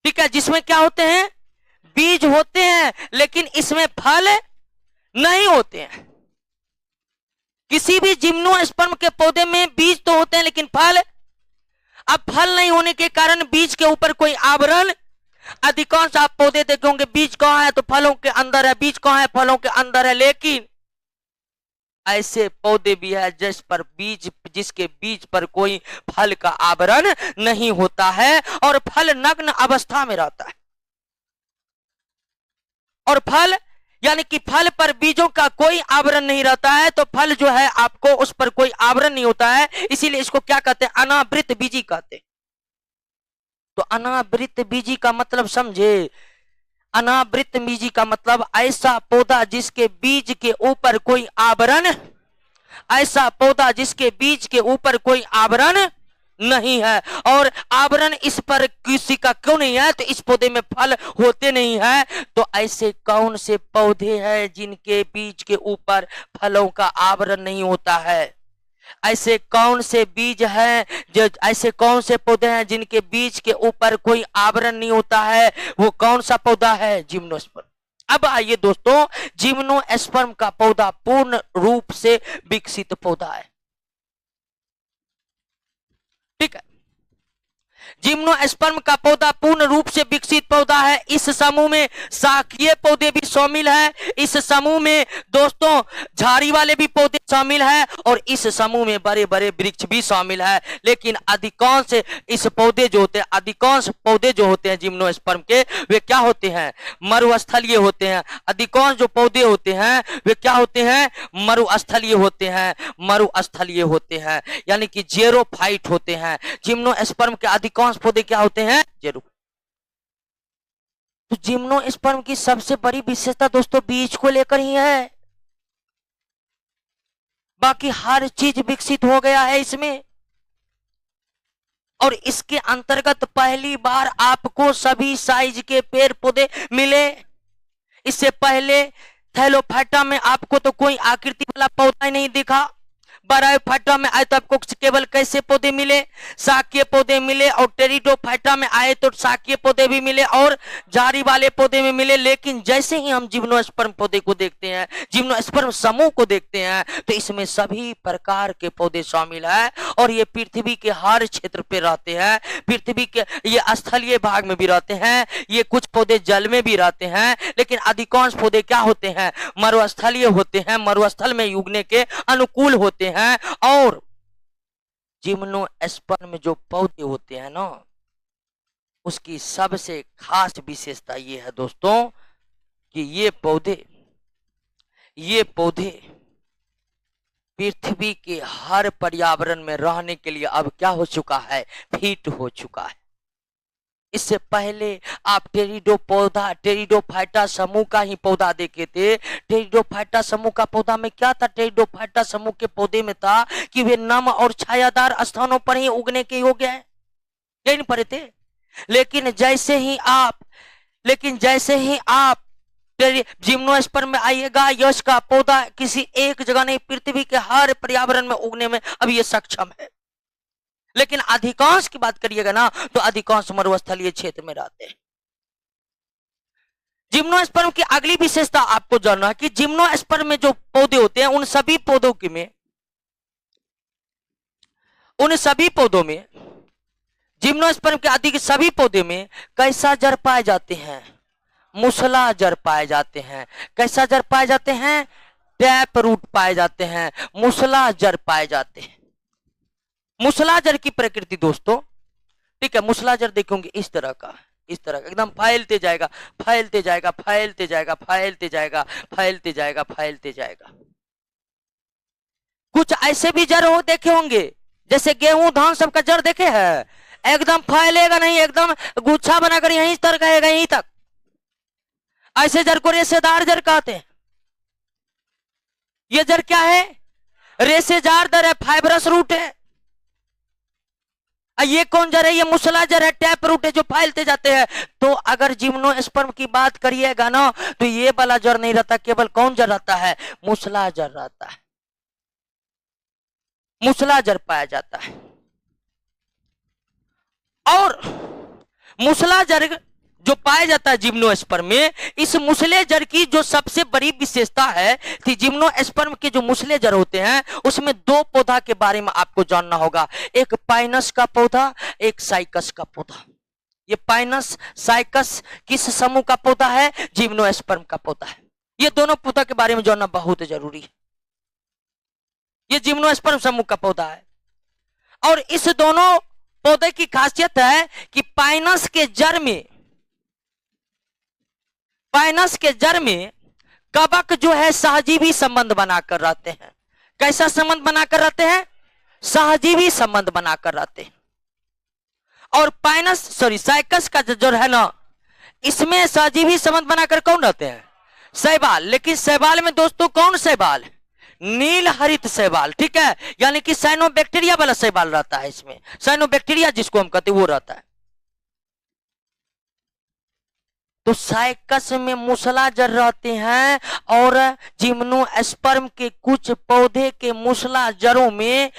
Speaker 1: ठीक है, जिसमें क्या होते हैं? बीज होते हैं, लेकिन इसमें फल नहीं होते हैं। किसी भी जिम्नोएस्पर्म के पौधे में बीज तो होते हैं लेकिन फल, अब फल नहीं होने के कारण बीज के ऊपर कोई आवरण, अधिकांश आप पौधे देखे होंगे बीज कहां है तो फलों के अंदर है, बीज कहां है फलों के अंदर है, लेकिन ऐसे पौधे भी है जिस पर बीज, जिसके बीज पर कोई फल का आवरण नहीं होता है और फल नग्न अवस्था में रहता है। और फल यानी कि फल पर बीजों का कोई आवरण नहीं रहता है, तो फल जो है आपको उस पर कोई आवरण नहीं होता है, इसीलिए इसको क्या कहते हैं? अनावृत बीजी कहते हैं। तो अनावृत बीजी का मतलब समझे? अनावृत बीजी का मतलब ऐसा पौधा जिसके बीज के ऊपर कोई आवरण, ऐसा पौधा जिसके बीज के ऊपर कोई आवरण नहीं है। और आवरण इस पर किसी का क्यों नहीं है? तो इस पौधे में फल होते नहीं है। तो ऐसे कौन से पौधे हैं जिनके बीज के ऊपर फलों का आवरण नहीं होता है? ऐसे कौन से बीज हैं, जो ऐसे कौन से पौधे हैं जिनके बीज के ऊपर कोई आवरण नहीं होता है? वो कौन सा पौधा है? जिम्नोएस्पर्म। अब आइए दोस्तों, जिम्नोएस्पर्म का पौधा पूर्ण रूप से विकसित पौधा है। ठीक है, जिम्नोएस्पर्म का पौधा पूर्ण रूप से विकसित पौधा है। इस समूह में शाखीय पौधे भी शामिल है, इस समूह में दोस्तों झाड़ी वाले भी पौधे शामिल है, और इस समूह में बड़े बड़े वृक्ष भी शामिल है। लेकिन अधिकांश इस पौधे जो होते हैं, अधिकांश पौधे जो होते हैं जिम्नोएस्पर्म के, वे क्या होते हैं? मरुस्थलीय होते हैं। अधिकांश जो पौधे होते हैं वे क्या होते हैं? मरुस्थलीय होते हैं, मरुस्थलीय होते हैं, यानी कि जेरोफाइट होते हैं। जिम्नोएस्पर्म के अधिकांश पौधे क्या होते हैं? जेरो। तो जिम्नोएस्पर्म की सबसे बड़ी विशेषता दोस्तों बीज को लेकर ही है, बाकी हर चीज विकसित हो गया है इसमें। और इसके अंतर्गत पहली बार आपको सभी साइज के पेड़ पौधे मिले। इससे पहले थैलोफाइटा में आपको तो कोई आकृति वाला पौधा ही नहीं दिखा। बैरोफाइटा में आए तो आपको केवल कैसे पौधे मिले? शाकीय पौधे मिले। और टेरिडोफाइटा में आए तो शाकीय पौधे भी मिले और झाड़ी वाले पौधे भी मिले। लेकिन जैसे ही हम जिम्नोएस्पर्म पौधे को देखते हैं, जिम्नोएस्पर्म समूह को देखते हैं, तो इसमें सभी प्रकार के पौधे शामिल है। और ये पृथ्वी के हर क्षेत्र पे रहते हैं। पृथ्वी के ये स्थलीय भाग में भी रहते हैं, ये कुछ पौधे जल में भी रहते हैं, लेकिन अधिकांश पौधे क्या होते हैं? मरुस्थलीय होते हैं, मरुस्थल में उगने के अनुकूल होते हैं। और जिम्नोस्पर्म में जो पौधे होते हैं ना, उसकी सबसे खास विशेषता ये है दोस्तों कि ये पौधे पृथ्वी के हर पर्यावरण में रहने के लिए अब क्या हो चुका है, फिट हो चुका है। इससे पहले आप टेरिडोफाइटा समूह का ही पौधा देखे थे। टेरिडोफाइटा समूह का पौधा में क्या था? टेरिडोफाइटा समूह के पौधे में था कि वे नम और छायादार स्थानों पर ही उगने के योग्य है, कह नहीं पड़े थे। लेकिन जैसे ही आप जिम्नोस्पर्म में आइएगा, यश का पौधा किसी एक जगह नहीं, पृथ्वी के हर पर्यावरण में उगने में अब ये सक्षम है। लेकिन अधिकांश की बात करिएगा ना तो अधिकांश मरुस्थलीय क्षेत्र में रहते हैं। जिम्नोस्पर्म की अगली विशेषता आपको जानना है कि जिम्नोस्पर्म में जो पौधे होते हैं उन सभी पौधों में जिम्नोस्पर्म के आदि के सभी पौधे में कैसा जड़ पाए जाते हैं? मूसला जड़ पाए जाते हैं। कैसा जड़ पाए जाते हैं? टैप रूट पाए जाते हैं, मूसला जड़ पाए जाते हैं। मूसला जड़ की प्रकृति दोस्तों, ठीक है, मूसला जड़ देखेंगे इस तरह का एकदम फैलते जाएगा, फैलते जाएगा, फैलते जाएगा, फैलते जाएगा, फैलते जाएगा, फैलते जाएगा। कुछ ऐसे भी जड़ हो देखे होंगे, जैसे गेहूं धान सबका जड़ देखे हैं, एकदम फैलेगा नहीं, एकदम गुच्छा बनाकर यहीं तक रहेगा, यहीं तक। ऐसे जड़ को रेशेदार जड़ कहते हैं। ये जड़ क्या है? रेशेदार जड़ है, फाइबरस रूट है। ये कौन जड़ है? ये मूसला जड़ है, टैप रूट है, जो फैलते जाते हैं। तो अगर जिम्नोस्पर्म की बात करिएगा ना तो ये वाला जड़ नहीं रहता, केवल कौन जड़ रहता है? मूसला जड़ रहता है, मूसला जड़ पाया जाता है। और मूसला जड़ जो पाया जाता है जिम्नोस्पर्म में, इस मूसले जड़ की जो सबसे बड़ी विशेषता है कि जिम्नोस्पर्म के जो मूसले जड़ होते हैं उसमें दो पौधा के बारे में आपको जानना होगा, एक पाइनस का पौधा, एक साइकस का पौधा। ये पाइनस साइकस किस समूह का पौधा है? जिम्नोस्पर्म का पौधा है। ये दोनों पौधा के बारे में जानना बहुत जरूरी है। ये जिम्नोस्पर्म समूह का पौधा है और इस दोनों पौधे की खासियत है कि पाइनस के जड़ में कवक जो है सहजीवी संबंध बनाकर रहते हैं। कैसा संबंध बनाकर रहते हैं? सहजीवी संबंध बनाकर रहते हैं। और साइकस का जड़ है ना, इसमें सहजीवी संबंध बनाकर कौन रहते हैं? शैवाल। लेकिन शैवाल में दोस्तों कौन शैवाल? नील हरित शैवाल, ठीक है, यानी कि साइनोबैक्टीरिया वाला शैवाल रहता है। इसमें साइनोबैक्टीरिया जिसको हम कहते हैं वो रहता है। तो साइकस में मूसला जड़ रहते हैं और जिम्नोस्पर्म के कुछ पौधे के मूसला जड़ों में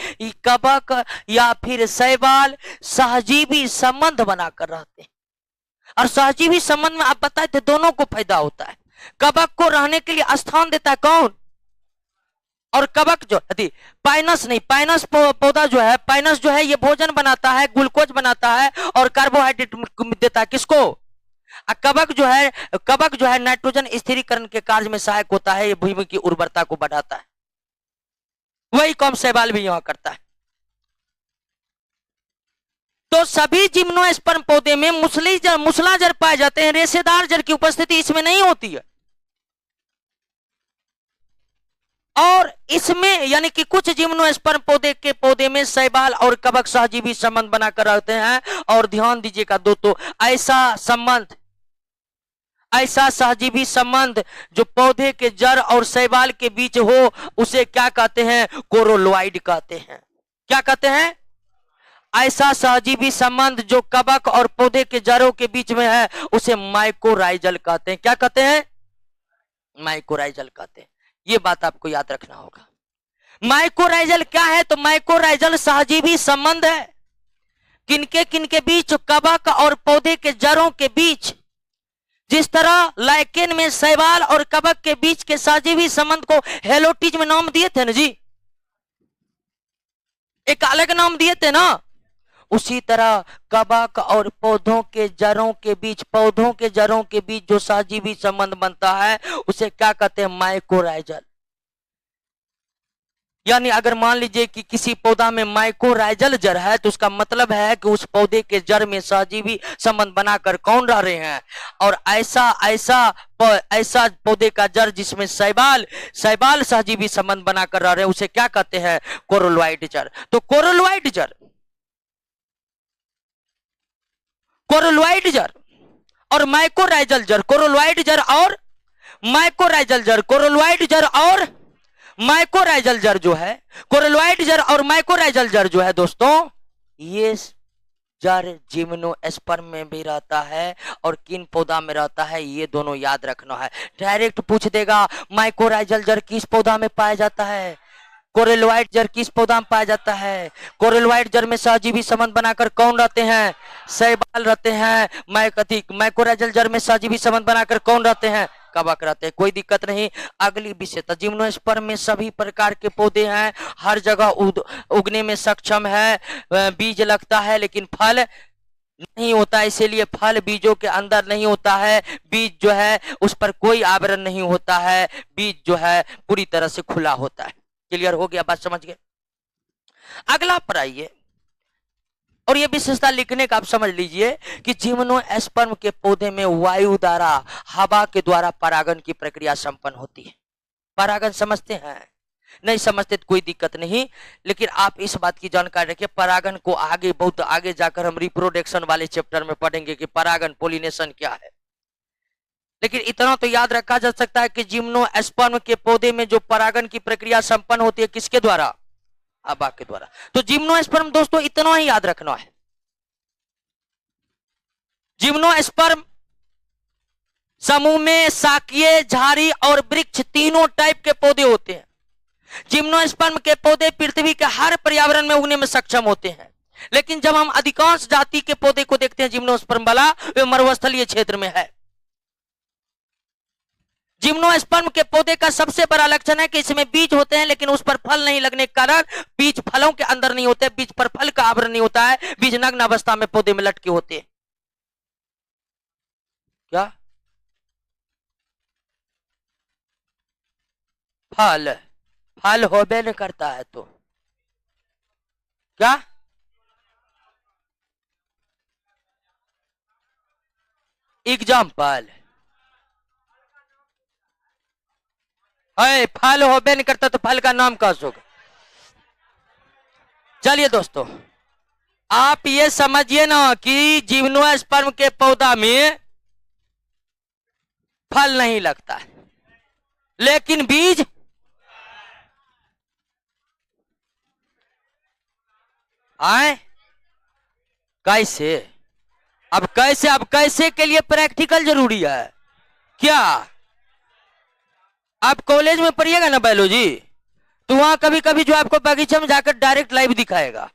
Speaker 1: कवक या फिर शैवाल सहजीवी संबंध बनाकर रहते हैं। और सहजीवी संबंध में आप बताए थे दोनों को फायदा होता है। कवक को रहने के लिए स्थान देता है कौन? और कवक जो पाइनस पौधा जो है, पाइनस जो है ये भोजन बनाता है, ग्लूकोज बनाता है और कार्बोहाइड्रेट देता है किसको? कवक जो है नाइट्रोजन स्थिरीकरण के कार्य में सहायक होता है, ये भूमि की उर्वरता को बढ़ाता है। वही काम शैवाल भी यहां करता है। तो सभी जिम्नोस्पर्म पौधे में मूसला जड़ पाए जाते हैं, रेशेदार जड़ की उपस्थिति इसमें नहीं होती है। और इसमें यानी कि कुछ जिम्नोस्पर्म पौधे में शैवाल और कवक सहजीवी संबंध बनाकर रहते हैं। और ध्यान दीजिएगा दोस्तों, ऐसा सहजीवी संबंध जो पौधे के जड़ और शैवाल के बीच हो उसे क्या कहते हैं? कोरोलोइड कहते हैं। क्या कहते हैं? ऐसा सहजीवी संबंध जो कवक और पौधे के जड़ों के बीच में है उसे माइकोराइजल कहते हैं। क्या कहते हैं? माइकोराइजल कहते हैं। ये बात आपको याद रखना होगा। माइकोराइजल क्या है? तो माइकोराइजल सहजीवी संबंध है। किनके बीच? कवक और पौधे के जड़ों के बीच। जिस तरह लाइकेन में शैवाल और कवक के बीच के सहजीवी संबंध को हेलोटिज में नाम दिए थे ना जी, एक अलग नाम दिए थे ना, उसी तरह कवक और पौधों के जड़ों के बीच जो सहजीवी संबंध बनता है उसे क्या कहते हैं? माइकोराइजल। यानी अगर मान लीजिए कि किसी पौधा में माइकोराइजल जड़ है तो उसका मतलब है कि उस पौधे के जड़ में सहजीवी संबंध बनाकर कौन रह रहे हैं। और ऐसा ऐसा ऐसा पौधे का जड़ जिसमें शैवाल शैवाल सहजीवी संबंध बनाकर रह रहे हैं उसे क्या कहते हैं? कोरलवाइड जड़। तो कोरलवाइड जड़, कोरलवाइड जड़ और माइकोराइजल जड़, कोरलवाइड जड़ और माइकोराइजल जड़, कोरलवाइड जड़ और माइकोराइजल जड़ जो है, कोरलवाइड जड़ और माइकोराइजल जड़ जो है दोस्तों, ये जड़ जिम्नोस्पर्म में भी रहता है और किन पौधा में रहता है ये दोनों याद रखना है। डायरेक्ट पूछ देगा माइकोराइजल जड़ किस पौधा में पाया जाता है, कोरलवाइड जड़ किस पौधा में पाया जाता है। कोरलवाइड जड़ में सहजीवी संबंध बनाकर कौन रहते हैं? शैवाल रहते हैं। माइकोराइजल जड़ में सहजीवी संबंध बनाकर कौन रहते हैं? कवक रहते हैं। कोई दिक्कत नहीं। अगली विषयता, जिम्नोस्पर्म में सभी प्रकार के पौधे हैं, हर जगह उगने में सक्षम है, बीज लगता है लेकिन फल नहीं होता, इसीलिए फल बीजों के अंदर नहीं होता है। बीज जो है उस पर कोई आवरण नहीं होता है, बीज जो है पूरी तरह से खुला होता है। क्लियर हो गया? बात समझ गए? अगला पर आइए, और ये विशेषता लिखने का आप समझ लीजिए कि जिम्नोस्पर्म के पौधे में वायु द्वारा, हवा के द्वारा परागण की प्रक्रिया संपन्न होती है। परागण समझते हैं? नहीं समझते तो कोई दिक्कत नहीं, लेकिन आप इस बात की जानकारी रखिए। परागण को आगे, बहुत आगे जाकर हम रिप्रोडक्शन वाले चैप्टर में पढ़ेंगे कि परागण, पोलिनेशन क्या है। लेकिन इतना तो याद रखा जा सकता है कि जिम्नोस्पर्म के पौधे में जो परागण की प्रक्रिया संपन्न होती है किसके द्वारा? हवा के द्वारा। तो जिम्नोस्पर्म दोस्तों इतना ही याद रखना है। जिम्नोस्पर्म समूह में शाकीय, झाड़ी और वृक्ष तीनों टाइप के पौधे होते हैं। जिम्नोस्पर्म के पौधे पृथ्वी के हर पर्यावरण में उगने में सक्षम होते हैं, लेकिन जब हम अधिकांश जाति के पौधे को देखते हैं जिम्नोस्पर्म वाला, वे मरुस्थलीय क्षेत्र में है। जिम्नोस्पर्म के पौधे का सबसे बड़ा लक्षण है कि इसमें बीज होते हैं लेकिन उस पर फल नहीं लगने के कारण बीज फलों के अंदर नहीं होते, बीज पर फल का आवरण नहीं होता है, बीज नग्न अवस्था में पौधे में लटके होते हैं। क्या? फल फल होबे नहीं करता है तो क्या? एग्जाम्पल, फल होबे नहीं करता तो फल का नाम कैसे होगा? चलिए दोस्तों, आप ये समझिए ना कि जिम्नोस्पर्म के पौधा में फल नहीं लगता है लेकिन बीज आए। कैसे? अब कैसे के लिए प्रैक्टिकल जरूरी है क्या? आप कॉलेज में पढ़िएगा ना बायोलॉजी, तो वहां कभी कभी जो आपको बगीचे में जाकर डायरेक्ट लाइव दिखाएगा।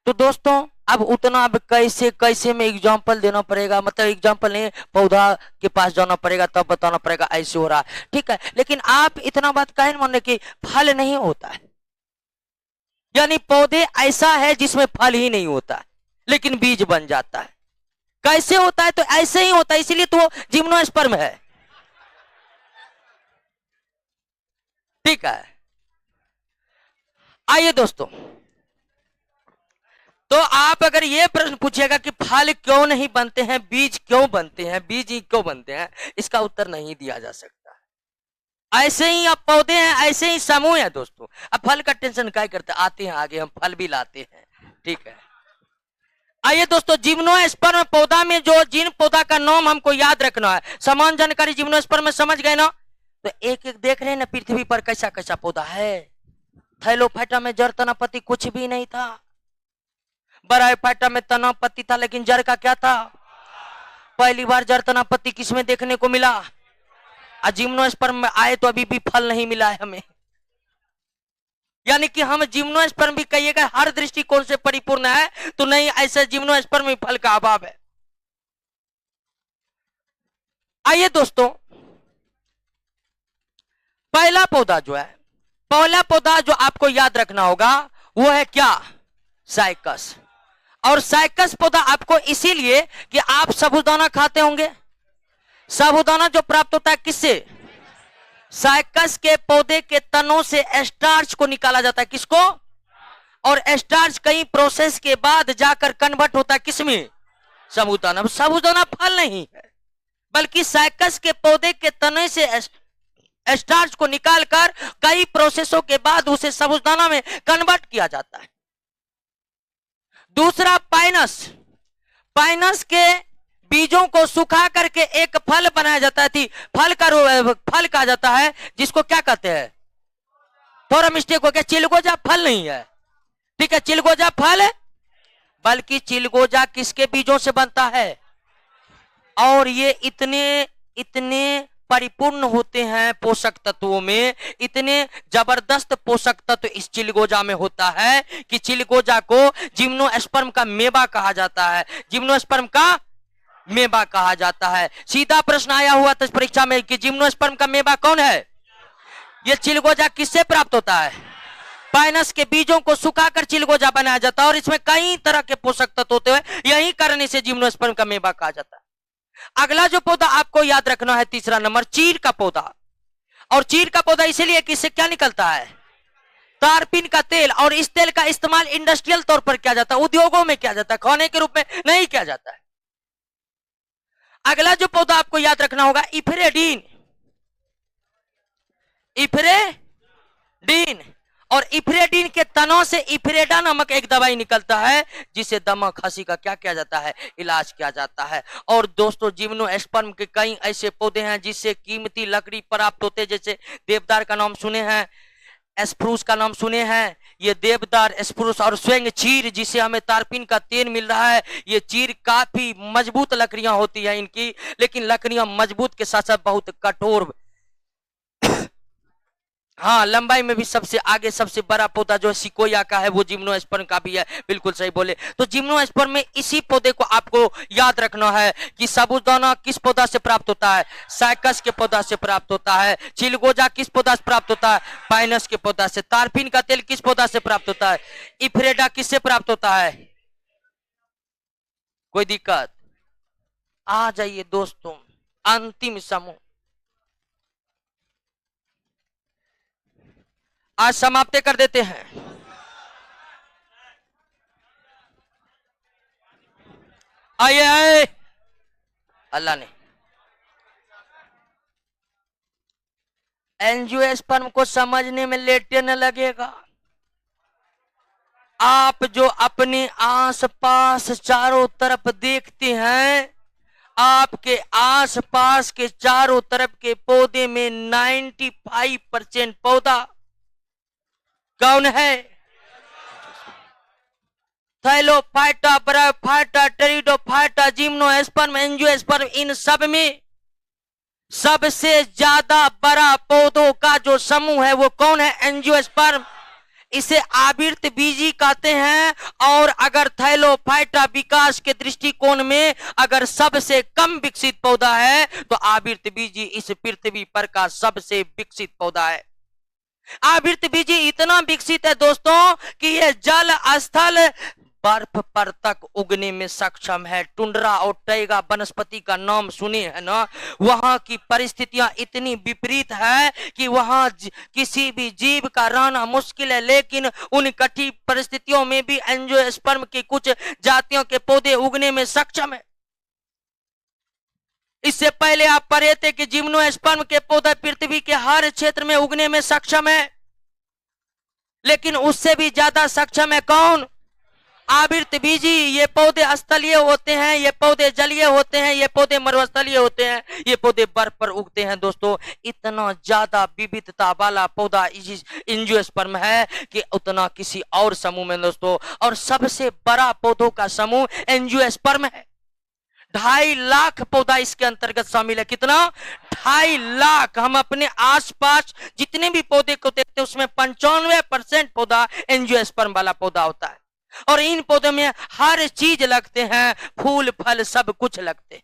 Speaker 1: तो दोस्तों अब उतना, अब कैसे में एग्जाम्पल देना पड़ेगा, मतलब एग्जाम्पल नहीं, पौधा के पास जाना पड़ेगा तब बताना पड़ेगा ऐसे हो रहा है, ठीक है। लेकिन आप इतना बात कहे मान रहे कि फल नहीं होता है, यानी पौधे ऐसा है जिसमें फल ही नहीं होता लेकिन बीज बन जाता है। कैसे होता है? तो ऐसे ही होता है, इसीलिए तो जिम्नोस्पर्म है, ठीक है। आइए दोस्तों, तो आप अगर ये प्रश्न पूछिएगा कि फल क्यों नहीं बनते हैं, बीज क्यों बनते हैं, बीज ही क्यों बनते हैं, इसका उत्तर नहीं दिया जा सकता। ऐसे ही अब पौधे हैं, ऐसे ही समूह है दोस्तों। अब फल का टेंशन क्या करते, आते हैं आगे, हम फल भी लाते हैं, ठीक है। आइए दोस्तों, जिम्नोस्पर्म पौधा में जो जिन पौधा का नाम हमको याद रखना है, समान जानकारी जिम्नोस्पर्म में समझ गए ना, तो एक एक देख रहे हैं ना पृथ्वी पर कैसा कैसा पौधा है। थैलोफाइटा में जड़ तना पत्ती कुछ भी नहीं था, बराइफाइटा में तना पत्ती था लेकिन जड़ का क्या था? पहली बार जड़ तना पत्ती किसमें देखने को मिला? जिम्नोस्पर्म में आए तो अभी भी फल नहीं मिला है हमें। यानी कि हम जिम्नोस्पर्म भी कहिएगा हर दृष्टिकोण से परिपूर्ण है तो नहीं, ऐसे जिम्नोस्पर्म में फल का अभाव है। आइए दोस्तों, पहला पौधा जो है, पहला पौधा जो आपको याद रखना होगा वो है क्या? साइकस। और साइकस पौधा आपको इसीलिए कि आप साबूदाना खाते होंगे, साबूदाना जो प्राप्त होता है किससे? साइकस के पौधे के तनों से स्टार्च को निकाला जाता है। किसको? और स्टार्च कई प्रोसेस के बाद जाकर कन्वर्ट होता है किसमें? साबूदाना। साबूदाना फल नहीं है, बल्कि साइकस के पौधे के तने से स्टार्च को निकालकर कई प्रोसेसों के बाद उसे साबूदाना में कन्वर्ट किया जाता है। दूसरा पाइनस। पाइनस के बीजों को सुखा करके एक फल बनाया जाता है। फल कहा जाता है जिसको क्या कहते हैं? थोड़ा मिस्टेक हो गया, चिलगोजा फल नहीं है, ठीक है, चिलगोजा फल है, बल्कि चिलगोजा किसके बीजों से बनता है? और ये इतने परिपूर्ण होते हैं पोषक तत्वों में, इतने जबरदस्त पोषक तत्व इस चिलगोजा में होता है कि चिलगोजा को जिम्नोस्पर्म का मेवा कहा जाता है। जिम्नोस्पर्म का मेवा कहा जाता है। सीधा प्रश्न आया हुआ था परीक्षा में कि जिम्नोस्पर्म का मेवा कौन है? यह चिलगोजा किससे प्राप्त होता है? पाइनस के बीजों को सुखाकर चिलगोजा बनाया जाता है और इसमें कई तरह के पोषक तत्व होते हैं, यही कारण इसे जिम्नोस्पर्म का मेवा कहा जाता है। अगला जो पौधा आपको याद रखना है, तीसरा नंबर, चीड़ का पौधा। और चीड़ का पौधा इसलिए कि इससे क्या निकलता है? तारपीन का तेल। और इस तेल का इस्तेमाल इंडस्ट्रियल तौर पर किया जाता है, उद्योगों में किया जाता है, खाने के रूप में नहीं किया जाता है। अगला जो पौधा आपको याद रखना होगा, इफ्रेडीन। इफ्रेडीन। और इफ्रेडीन के तनों से इफ्रेडा नामक एक दवाई निकलता है जिसे दमा खांसी का क्या किया जाता है? इलाज किया जाता है। और दोस्तों, जिम्नोस्पर्म के कई ऐसे पौधे हैं जिससे कीमती लकड़ी प्राप्त होते हैं, जैसे देवदार का नाम सुने हैं, स्प्रूस का नाम सुने हैं। ये देवदार, स्प्रूस और स्वयं चीड़ जिसे हमें तारपीन का तेल मिल रहा है, ये चीड़ काफी मजबूत लकड़ियां होती हैं इनकी, लेकिन लकड़ियां मजबूत के साथ साथ बहुत कठोर, हाँ, लंबाई में भी सबसे आगे सबसे बड़ा पौधा जो सिकोया का है वो जिम्नोस्पर्म का भी है। बिल्कुल सही बोले। तो जिम्नोस्पर्म में इसी पौधे को आपको याद रखना है कि साबूदाना किस पौधा से प्राप्त होता है? साइकस के पौधा से प्राप्त होता है। चिलगोजा किस पौधा से प्राप्त होता है? पाइनस के पौधा से। तारपीन का तेल किस पौधा से प्राप्त होता है? इफ्रेडा किससे प्राप्त होता है? कोई दिक्कत? आ जाइए दोस्तों, अंतिम समूह आज समाप्त कर देते हैं। आइए, अल्लाह ने एंजियोस्पर्म को समझने में लेट न लगेगा। आप जो अपने आसपास चारों तरफ देखते हैं, आपके आसपास के चारों तरफ के पौधे में 95% पौधा कौन है? Thallophyta, Bryophyta, Pteridophyta, gymnosperm, angiosperm, इन सब में सबसे ज्यादा बड़ा पौधों का जो समूह है वो कौन है? एंजियोस्पर्म। इसे आवृत बीजी कहते हैं। और अगर थैलोफाइटा विकास के दृष्टिकोण में अगर सबसे कम विकसित पौधा है तो आवृत बीजी इस पृथ्वी पर का सबसे विकसित पौधा है। आवृत बीजी इतना विकसित है दोस्तों कि यह जल, स्थल, बर्फ पर तक उगने में सक्षम है। टुंड्रा और टैगा वनस्पति का नाम सुने हैं ना? वहां की परिस्थितियां इतनी विपरीत है कि वहां किसी भी जीव का रहना मुश्किल है, लेकिन उन कठिन परिस्थितियों में भी एंजियोस्पर्म की कुछ जातियों के पौधे उगने में सक्षम है। इससे पहले आप पढ़े थे कि जिम्नोस्पर्म के पौधे पृथ्वी के हर क्षेत्र में उगने में सक्षम है, लेकिन उससे भी ज्यादा सक्षम है कौन? आवृत बीजी। ये पौधे स्थलीय होते हैं, ये पौधे जलीय होते हैं, ये पौधे मरुस्थलीय होते हैं, ये पौधे बर्फ पर उगते हैं। दोस्तों, इतना ज्यादा विविधता वाला पौधा एंजियोस्पर्म है कि उतना किसी और समूह में दोस्तों। और सबसे बड़ा पौधों का समूह एंजियोस्पर्म है। 2.5 लाख पौधा इसके अंतर्गत शामिल है। कितना? 2.5 लाख। हम अपने आसपास जितने भी पौधे को देखते हैं उसमें 95% पौधा एंजियोस्पर्म वाला पौधा होता है। और इन पौधों में हर चीज लगते हैं, फूल फल सब कुछ लगते हैं।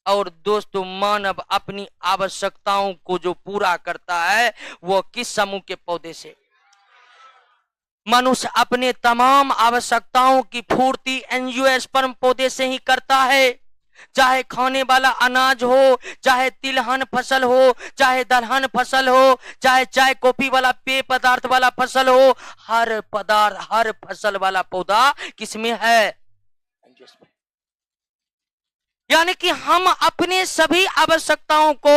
Speaker 1: और दोस्तों, मानव अपनी आवश्यकताओं को जो पूरा करता है वो किस समूह के पौधे से? मनुष्य अपने तमाम आवश्यकताओं की पूर्ति एंजियोस्पर्म पौधे से ही करता है। चाहे खाने वाला अनाज हो, चाहे तिलहन फसल हो, चाहे दलहन फसल हो, चाहे चाय कॉफी वाला पेय पदार्थ वाला फसल हो, हर पदार्थ हर फसल वाला पौधा किसमें है? एंजियोस्पर्म। यानी कि हम अपने सभी आवश्यकताओं को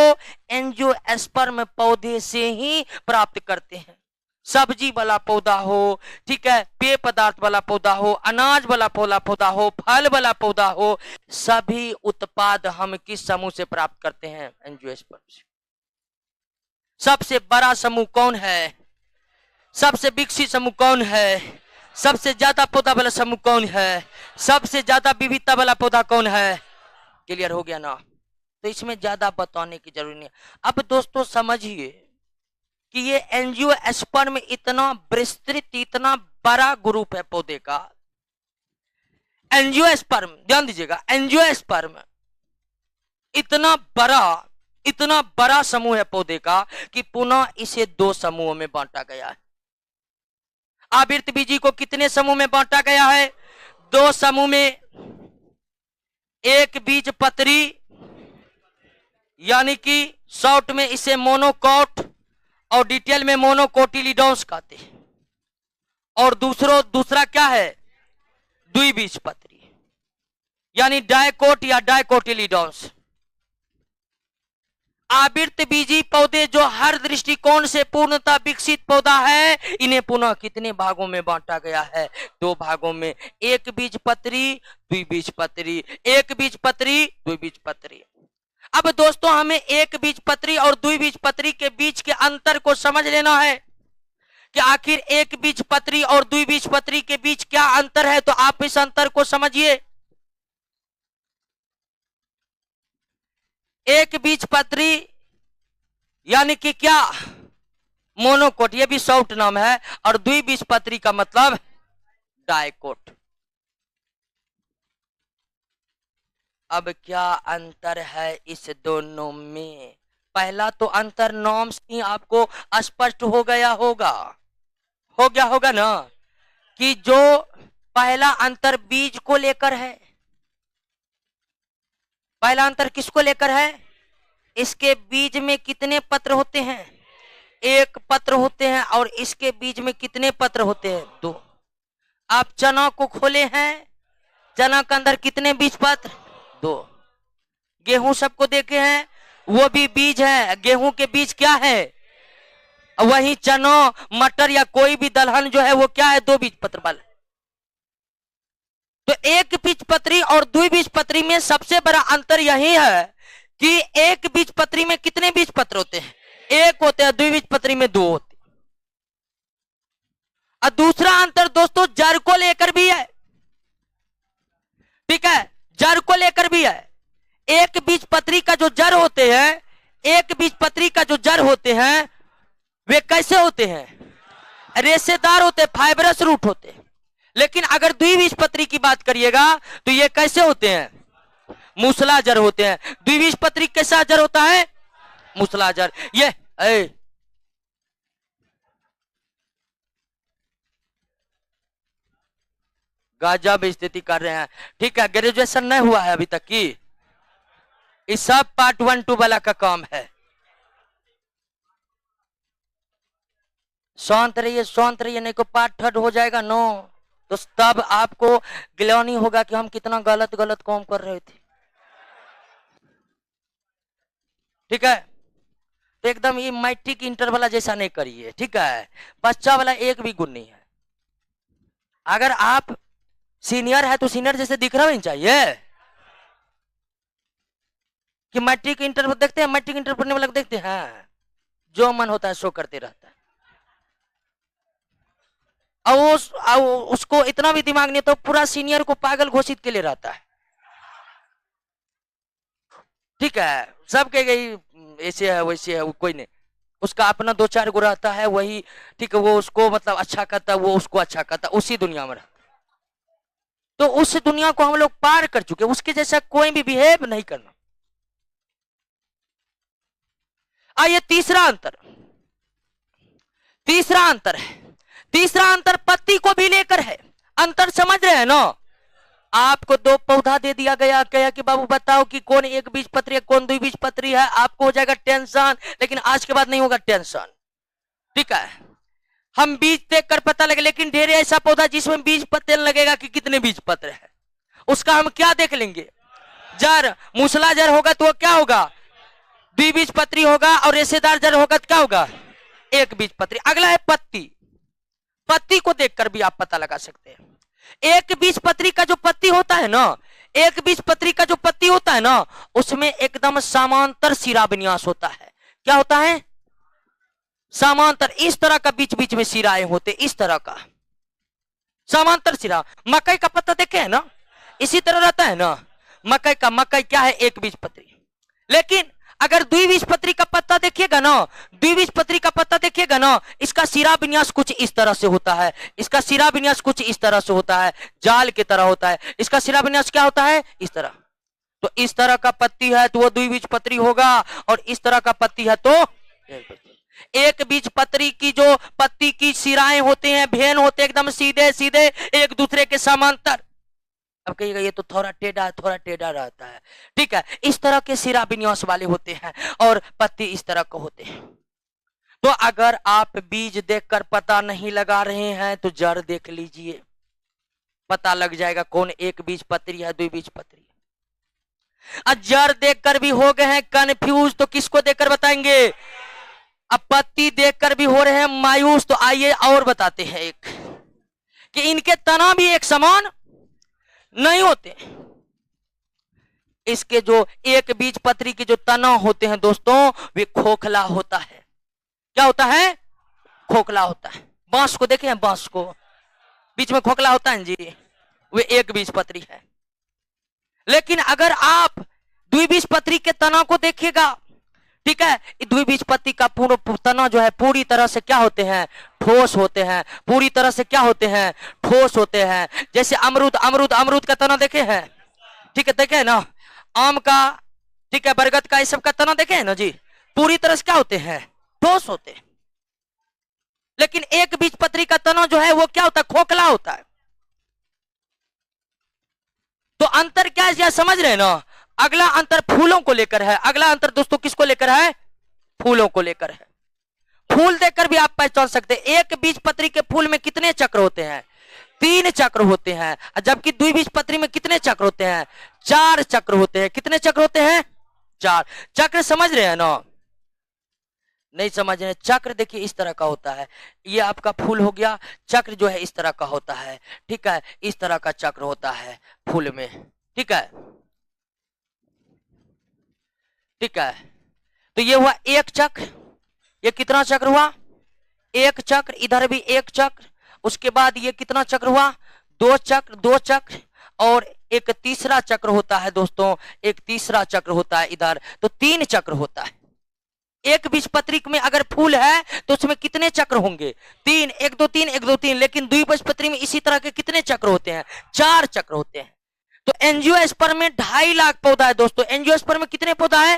Speaker 1: एंजियोस्पर्म पौधे से ही प्राप्त करते हैं। सब्जी वाला पौधा हो, ठीक है, पेय पदार्थ वाला पौधा हो, अनाज वाला पौधा हो, फल वाला पौधा हो, सभी उत्पाद हम किस समूह से प्राप्त करते हैं? एंजियोस्पर्म से। सबसे बड़ा समूह कौन है? सबसे विकसित समूह कौन है? सबसे ज्यादा पौधा वाला समूह कौन है? सबसे ज्यादा विविधता वाला पौधा कौन है? क्लियर हो गया ना? तो इसमें ज्यादा बताने की जरूरत नहीं। अब दोस्तों समझिए कि ये एंजियोस्पर्म इतना विस्तृत, इतना बड़ा ग्रुप है पौधे का। एंजियोस्पर्म, ध्यान दीजिएगा, एंजियोस्पर्म इतना बड़ा समूह है पौधे का कि पुनः इसे दो समूहों में बांटा गया है। आवृतबीजी को कितने समूह में बांटा गया है? दो समूह में। एक बीज पत्री, यानी कि शॉर्ट में इसे मोनोकॉट और डिटेल में मोनोकोटिलीडॉन्स कहते हैं। और दूसरा क्या है? द्विबीजपत्री, यानी डायकोट या डायकोटिलीडॉन्स। आवृतबीजी पौधे जो हर दृष्टिकोण से पूर्णतः विकसित पौधा है, इन्हें पुनः कितने भागों में बांटा गया है? दो भागों में। एक बीजपत्री, द्विबीजपत्री, एक बीजपत्री, द्विबीजपत्री। अब दोस्तों हमें एक बीजपत्री और द्विबीजपत्री के बीच के अंतर को समझ लेना है कि आखिर एक बीजपत्री और द्विबीजपत्री के बीच क्या अंतर है। तो आप इस अंतर को समझिए। एक बीजपत्री यानी कि क्या? मोनोकोट, ये भी शॉर्ट नाम है। और द्विबीजपत्री का मतलब डायकोट। अब क्या अंतर है इस दोनों में? पहला तो अंतर नाम से ही आपको स्पष्ट हो गया होगा ना, कि जो पहला अंतर बीज को लेकर है। पहला अंतर किसको लेकर है? इसके बीज में कितने पत्र होते हैं? एक पत्र होते हैं। और इसके बीज में कितने पत्र होते हैं? दो। आप चना को खोले हैं, चना के अंदर कितने बीज पत्र? दो। गेहूं सबको देखे हैं, वो भी बीज है। गेहूं के बीज क्या है? वही चना, मटर या कोई भी दलहन जो है वो क्या है? दो बीज पत्र वाला। तो एक बीजपत्री और द्विबीजपत्री में सबसे बड़ा अंतर यही है कि एक बीजपत्री में कितने बीज पत्र होते हैं? एक होते हैं। द्विबीजपत्री में दो होते हैं। और दूसरा अंतर दोस्तों जड़ को लेकर भी है, ठीक है, जड़ को लेकर भी है। एक बीजपत्री का जो जड़ होते हैं, एक बीजपत्री का जो जड़ होते हैं वे कैसे होते हैं? रेशेदार होते हैं, फाइबरस रूट होते हैं। लेकिन अगर द्विबीजपत्री की बात करिएगा तो ये कैसे होते हैं? मूसलाधार होते हैं। द्विबीजपत्री कैसा जड़ होता है? मूसलाधार। ये गजब स्थिति कर रहे हैं, ठीक है। ग्रेजुएशन नहीं हुआ है अभी तक की? इस सब पार्ट 1 2 वाला का काम है। शांत रहिए, नहीं को पार्ट 3 हो जाएगा नो, तो तब आपको ग्लानि होगा कि हम कितना गलत काम कर रहे थे, ठीक है। तो एकदम ये मैट्रिक इंटर वाला जैसा नहीं करिए, ठीक है। बच्चा वाला एक भी गुण नहीं है। अगर आप सीनियर है तो सीनियर जैसे दिख रहा नहीं चाहिए कि मैट्रिक इंटर देखते हैं, मैट्रिक इंटर पढ़ने वाला देखते हैं, जो मन होता है सो करते रहता है। और उसको इतना भी दिमाग नहीं तो पूरा सीनियर को पागल घोषित के लिए रहता है, ठीक है। सबके गई ऐसे है वैसे है, कोई नहीं, उसका अपना 2-4 गो रहता है वही, ठीक है। वो उसको मतलब अच्छा करता है, वो उसको अच्छा करता है, उसी दुनिया में रहता। तो उस दुनिया को हम लोग पार कर चुके, उसके जैसा कोई भी बिहेव नहीं करना। आइए तीसरा अंतर है। तीसरा अंतर पत्ती को भी लेकर है। अंतर समझ रहे हैं ना? आपको दो पौधा दे दिया गया, कहा कि बाबू बताओ कि कौन एक बीजपत्री है कौन द्विबीजपत्री है, आपको हो जाएगा टेंशन, लेकिन आज के बाद नहीं होगा टेंशन। ठीक है, हम बीज देखकर पता लगे, लेकिन ढेर ऐसा पौधा जिसमें बीज पत्ते लगेगा कि कितने बीज पत्र है, उसका हम क्या देख लेंगे, जड़। मूसला जड़ होगा तो वो क्या होगा, द्विबीजपत्री होगा, और रेशेदार जड़ होगा तो क्या होगा, एक बीजपत्री। अगला है पत्ती। पत्ती को देखकर भी आप पता लगा सकते हैं। एक बीजपत्री का जो पत्ती होता है ना, एक बीजपत्री का जो पत्ती होता है ना, उसमें एकदम समांतर शिरा विन्यास होता है। क्या होता है, समांतर, इस तरह का बीच बीच में शिराएं होते, इस तरह का समांतर शिरा। मकई का पत्ता देखे है ना, इसी तरह रहता है ना मकई का। मकई क्या है, एक बीजपत्री। लेकिन अगर द्विबीजपत्री का पत्ता देखिएगा ना, द्विबीजपत्री का पत्ता देखिएगा ना, इसका शिरा विन्यास कुछ इस तरह से होता है, इसका शिरा विन्यास कुछ इस तरह से होता है, जाल की तरह होता है। इसका शिरा विन्यास क्या होता है, इस तरह। तो इस तरह का पत्ती है तो वो द्विबीजपत्री होगा, और इस तरह का पत्ती है तो एक बीजपत्री की जो पत्ती की शिराएं होते हैं, भेन होते हैं एकदम सीधे सीधे एक दूसरे के समांतर। अब कहिएगा ये तो थोड़ा टेढ़ा रहता है। ठीक है, इस तरह के शिरा विन्यास वाले होते हैं, और पत्ती इस तरह के होते हैं। तो अगर आप बीज देखकर पता नहीं लगा रहे हैं तो जड़ देख लीजिए, पता लग जाएगा कौन एक बीजपत्री है द्विबीजपत्री। अब जड़ देखकर भी हो गए हैं कंफ्यूज, तो किसको देखकर बताएंगे। अब पत्ती देखकर भी हो रहे हैं मायूस, तो आइए और बताते हैं एक, कि इनके तना भी एक समान नहीं होते। इसके जो एक बीजपत्री के जो तना होते हैं दोस्तों, वे खोखला होता है। क्या होता है, खोखला होता है। बांस को देखे हैं, बांस को बीच में खोखला होता है जी, वे एक बीजपत्री है। लेकिन अगर आप द्विबीजपत्री के तना को देखिएगा, ठीक है, द्विबीजपत्री का पूर्ण तना जो है पूरी तरह से क्या होते हैं, ठोस होते हैं, पूरी तरह से क्या होते हैं, ठोस होते हैं। जैसे अमरूद का तना देखे हैं, ठीक है, देखे हैं ना, आम का, ठीक है, बरगद का, इस सब का तना देखे हैं ना जी, पूरी तरह से क्या होते हैं, ठोस होते हैं। लेकिन एक बीजपत्री का तना जो है वो क्या होता है, खोखला होता है। तो अंतर क्या है, समझ रहे हैं ना। अगला अंतर फूलों को लेकर है। अगला अंतर दोस्तों किसको लेकर है, फूलों को लेकर है। फूल देखकर भी आप पहचान सकते हैं। एक बीजपत्री के फूल में कितने चक्र होते हैं, 3 चक्र होते हैं, जबकि द्विबीजपत्री में कितने चक्र होते हैं, 4 चक्र होते हैं। कितने चक्र होते हैं, 4 चक्र। समझ रहे हैं ना, नहीं समझ रहे। चक्र देखिए इस तरह का होता है, ये आपका फूल हो गया, चक्र जो है इस तरह का होता है। ठीक है, इस तरह का चक्र होता है फूल में। ठीक है, ठीक है, तो ये हुआ एक चक्र। ये कितना चक्र हुआ, एक चक्र। इधर भी एक चक्र। उसके बाद ये कितना चक्र हुआ, 2 चक्र, 2 चक्र। और एक तीसरा चक्र होता है दोस्तों, एक तीसरा चक्र होता है इधर, तो 3 चक्र होता है। एक बीजपत्री में अगर फूल है तो उसमें कितने चक्र होंगे, 3, 1 2 3 1 2 3। लेकिन द्विबीजपत्री में इसी तरह के कितने चक्र होते हैं, 4 चक्र होते हैं। तो एंजियोस्पर्म में 2.5 लाख पौधा है दोस्तों। एंजियोस्पर्म में कितने पौधा है,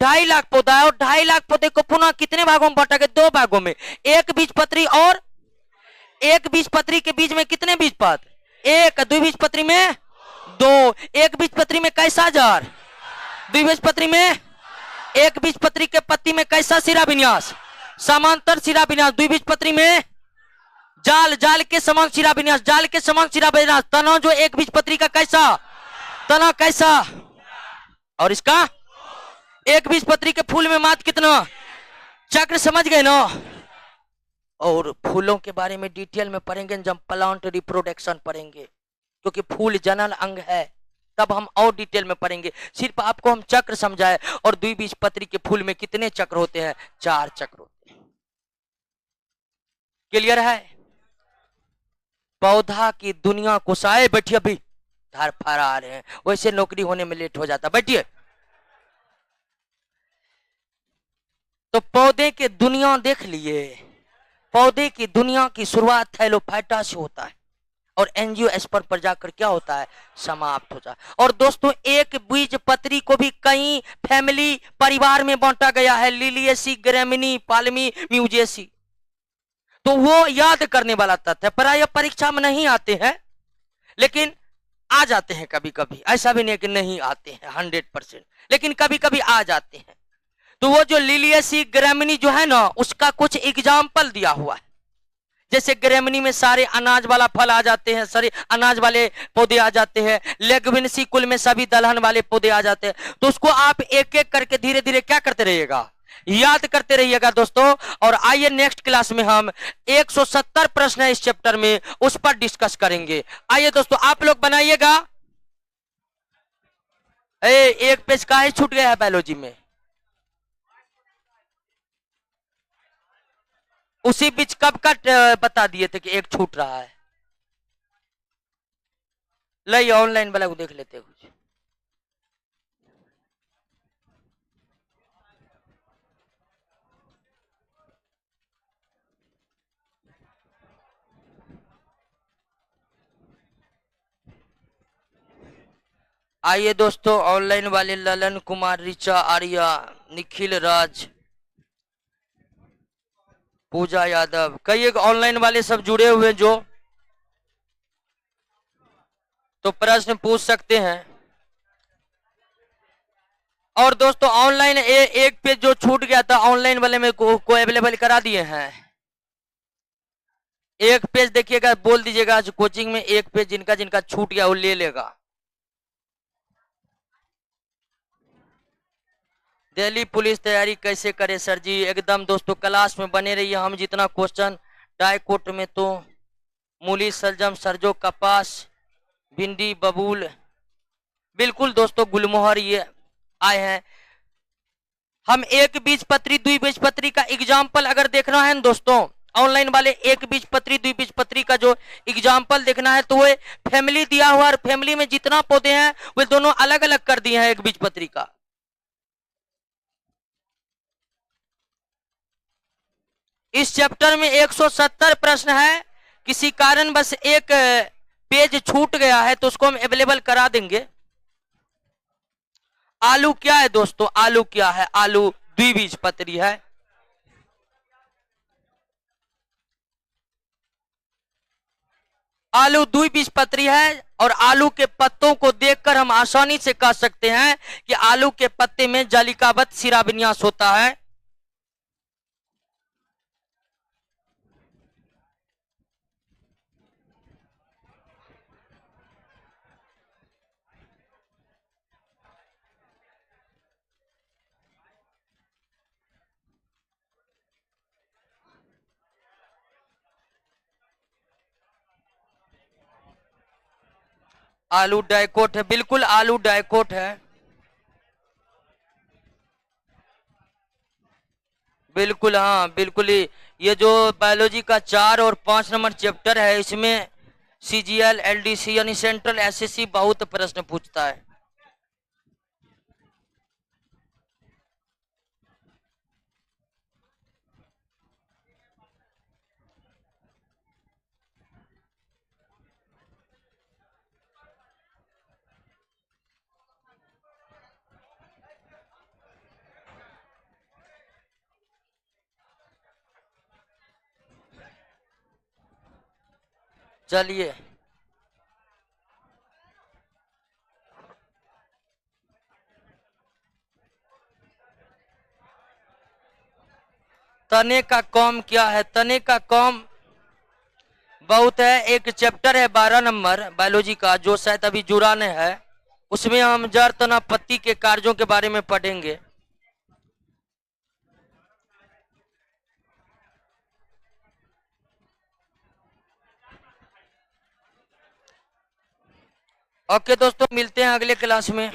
Speaker 1: 2.5 लाख पौधा है। और 2.5 लाख पौधे को पुनः कितने भागों में बांटा गया, 2 भागों में। एक बीजपत्री और एक बीजपत्री के बीच में कितने बीजपत्र, 1। द्विबीजपत्री में 2। एक बीजपत्री में कैसा जड़, द्विबीजपत्री में एक बीजपत्री के पत्ती में कैसा शिरा विन्यास, समांतर शिरा विन्यास। द्विबीजपत्री में जाल, जाल के समान शिरा विन्यास, जाल के समान शिरा विन्यास। तना जो एक बीजपत्री का कैसा, तना कैसा, और इसका एक बीजपत्री के फूल में मात्र कितना चक्र। समझ गए ना। और फूलों के बारे में डिटेल में पढ़ेंगे जब प्लांट रिप्रोडक्शन पढ़ेंगे, क्योंकि फूल जनन अंग है, तब हम और डिटेल में पढ़ेंगे। सिर्फ आपको हम चक्र समझाए। और द्विबीजपत्री के फूल में कितने चक्र होते हैं, 4 चक्र होते हैं। क्लियर है। पौधा की दुनिया को साए, बैठिए, अभी धर फरा रहे हैं, वैसे नौकरी होने में लेट हो जाता, बैठिए। तो पौधे के दुनिया देख लिए। पौधे की दुनिया की शुरुआत थैलोफाइटा से होता है, और एंजियोस्पर्म पर जाकर क्या होता है, समाप्त होता है। और दोस्तों एक बीजपत्री को भी कई फैमिली परिवार में बांटा गया है, लिलिएसी, ग्रेमिनी, पाल्मी, म्यूजेसी। तो वो याद करने वाला तथ्य है, प्राय परीक्षा में नहीं आते हैं, लेकिन आ जाते हैं कभी कभी, ऐसा भी नहीं कि नहीं आते हैं 100%, लेकिन कभी कभी आ जाते हैं। तो वो जो लिलियसी ग्रामिनी जो है ना, उसका कुछ एग्जाम्पल दिया हुआ है। जैसे ग्रेमनी में सारे अनाज वाला फल आ जाते हैं, सारे अनाज वाले पौधे आ जाते हैं। लेग्विनेसी कुल में सभी दलहन वाले पौधे आ जाते हैं। तो उसको आप एक एक करके धीरे धीरे क्या करते रहिएगा, याद करते रहिएगा दोस्तों। और आइए नेक्स्ट क्लास में हम 170 प्रश्न है इस चैप्टर में, उस पर डिस्कस करेंगे। आइए दोस्तों आप लोग बनाइएगा। एक पेज का ही छूट गया है बायोलॉजी में, उसी बीच कब का बता दिए थे कि एक छूट रहा है। लाइए ऑनलाइन वाला को देख लेते हैं कुछ। आइए दोस्तों ऑनलाइन वाले ललन कुमार, ऋचा, आर्या, निखिल राज, पूजा यादव, कई एक ऑनलाइन वाले सब जुड़े हुए जो, तो प्रश्न पूछ सकते हैं। और दोस्तों ऑनलाइन एक पेज जो छूट गया था ऑनलाइन वाले में को अवेलेबल करा दिए हैं। एक पेज देखिएगा, बोल दीजिएगा कोचिंग में एक पेज जिनका जिनका छूट गया वो ले लेगा। दिल्ली पुलिस तैयारी कैसे करे सर जी? एकदम दोस्तों क्लास में बने रहिए। हम जितना क्वेश्चन डायकोट में तो मूली, सलजम, सरजो, कपास, भिंडी, बबूल, बिल्कुल दोस्तों गुलमोहर ये आए हैं। हम एक बीजपत्री द्विबीजपत्री का एग्जाम्पल अगर देखना है ना दोस्तों, ऑनलाइन वाले एक बीजपत्री द्विबीजपत्री का जो एग्जाम्पल देखना है तो वो फैमिली दिया हुआ, और फैमिली में जितना पौधे हैं वो दोनों अलग अलग कर दिए हैं एक बीजपत्री का। इस चैप्टर में 170 प्रश्न है। किसी कारण बस एक पेज छूट गया है तो उसको हम अवेलेबल करा देंगे। आलू क्या है दोस्तों? आलू क्या है? आलू द्विबीजपत्री है। आलू द्विबीजपत्री है, और आलू के पत्तों को देखकर हम आसानी से कह सकते हैं कि आलू के पत्ते में जालिकाबद्ध शिराविन्यास होता है। आलू डाइकोट है, बिल्कुल आलू डाइकोट है, बिल्कुल हाँ बिल्कुल ही। ये जो बायोलॉजी का 4 और 5 नंबर चैप्टर है इसमें सीजीएल एलडीसी यानी सेंट्रल एसएससी बहुत प्रश्न पूछता है। चलिए तने का कॉम क्या है? तने का कॉम बहुत है। एक चैप्टर है 12 नंबर बायोलॉजी का जो शायद अभी जुड़ा नहीं है, उसमें हम जड़, तना, पत्ती के कार्यों के बारे में पढ़ेंगे। ओके दोस्तों, मिलते हैं अगले क्लास में।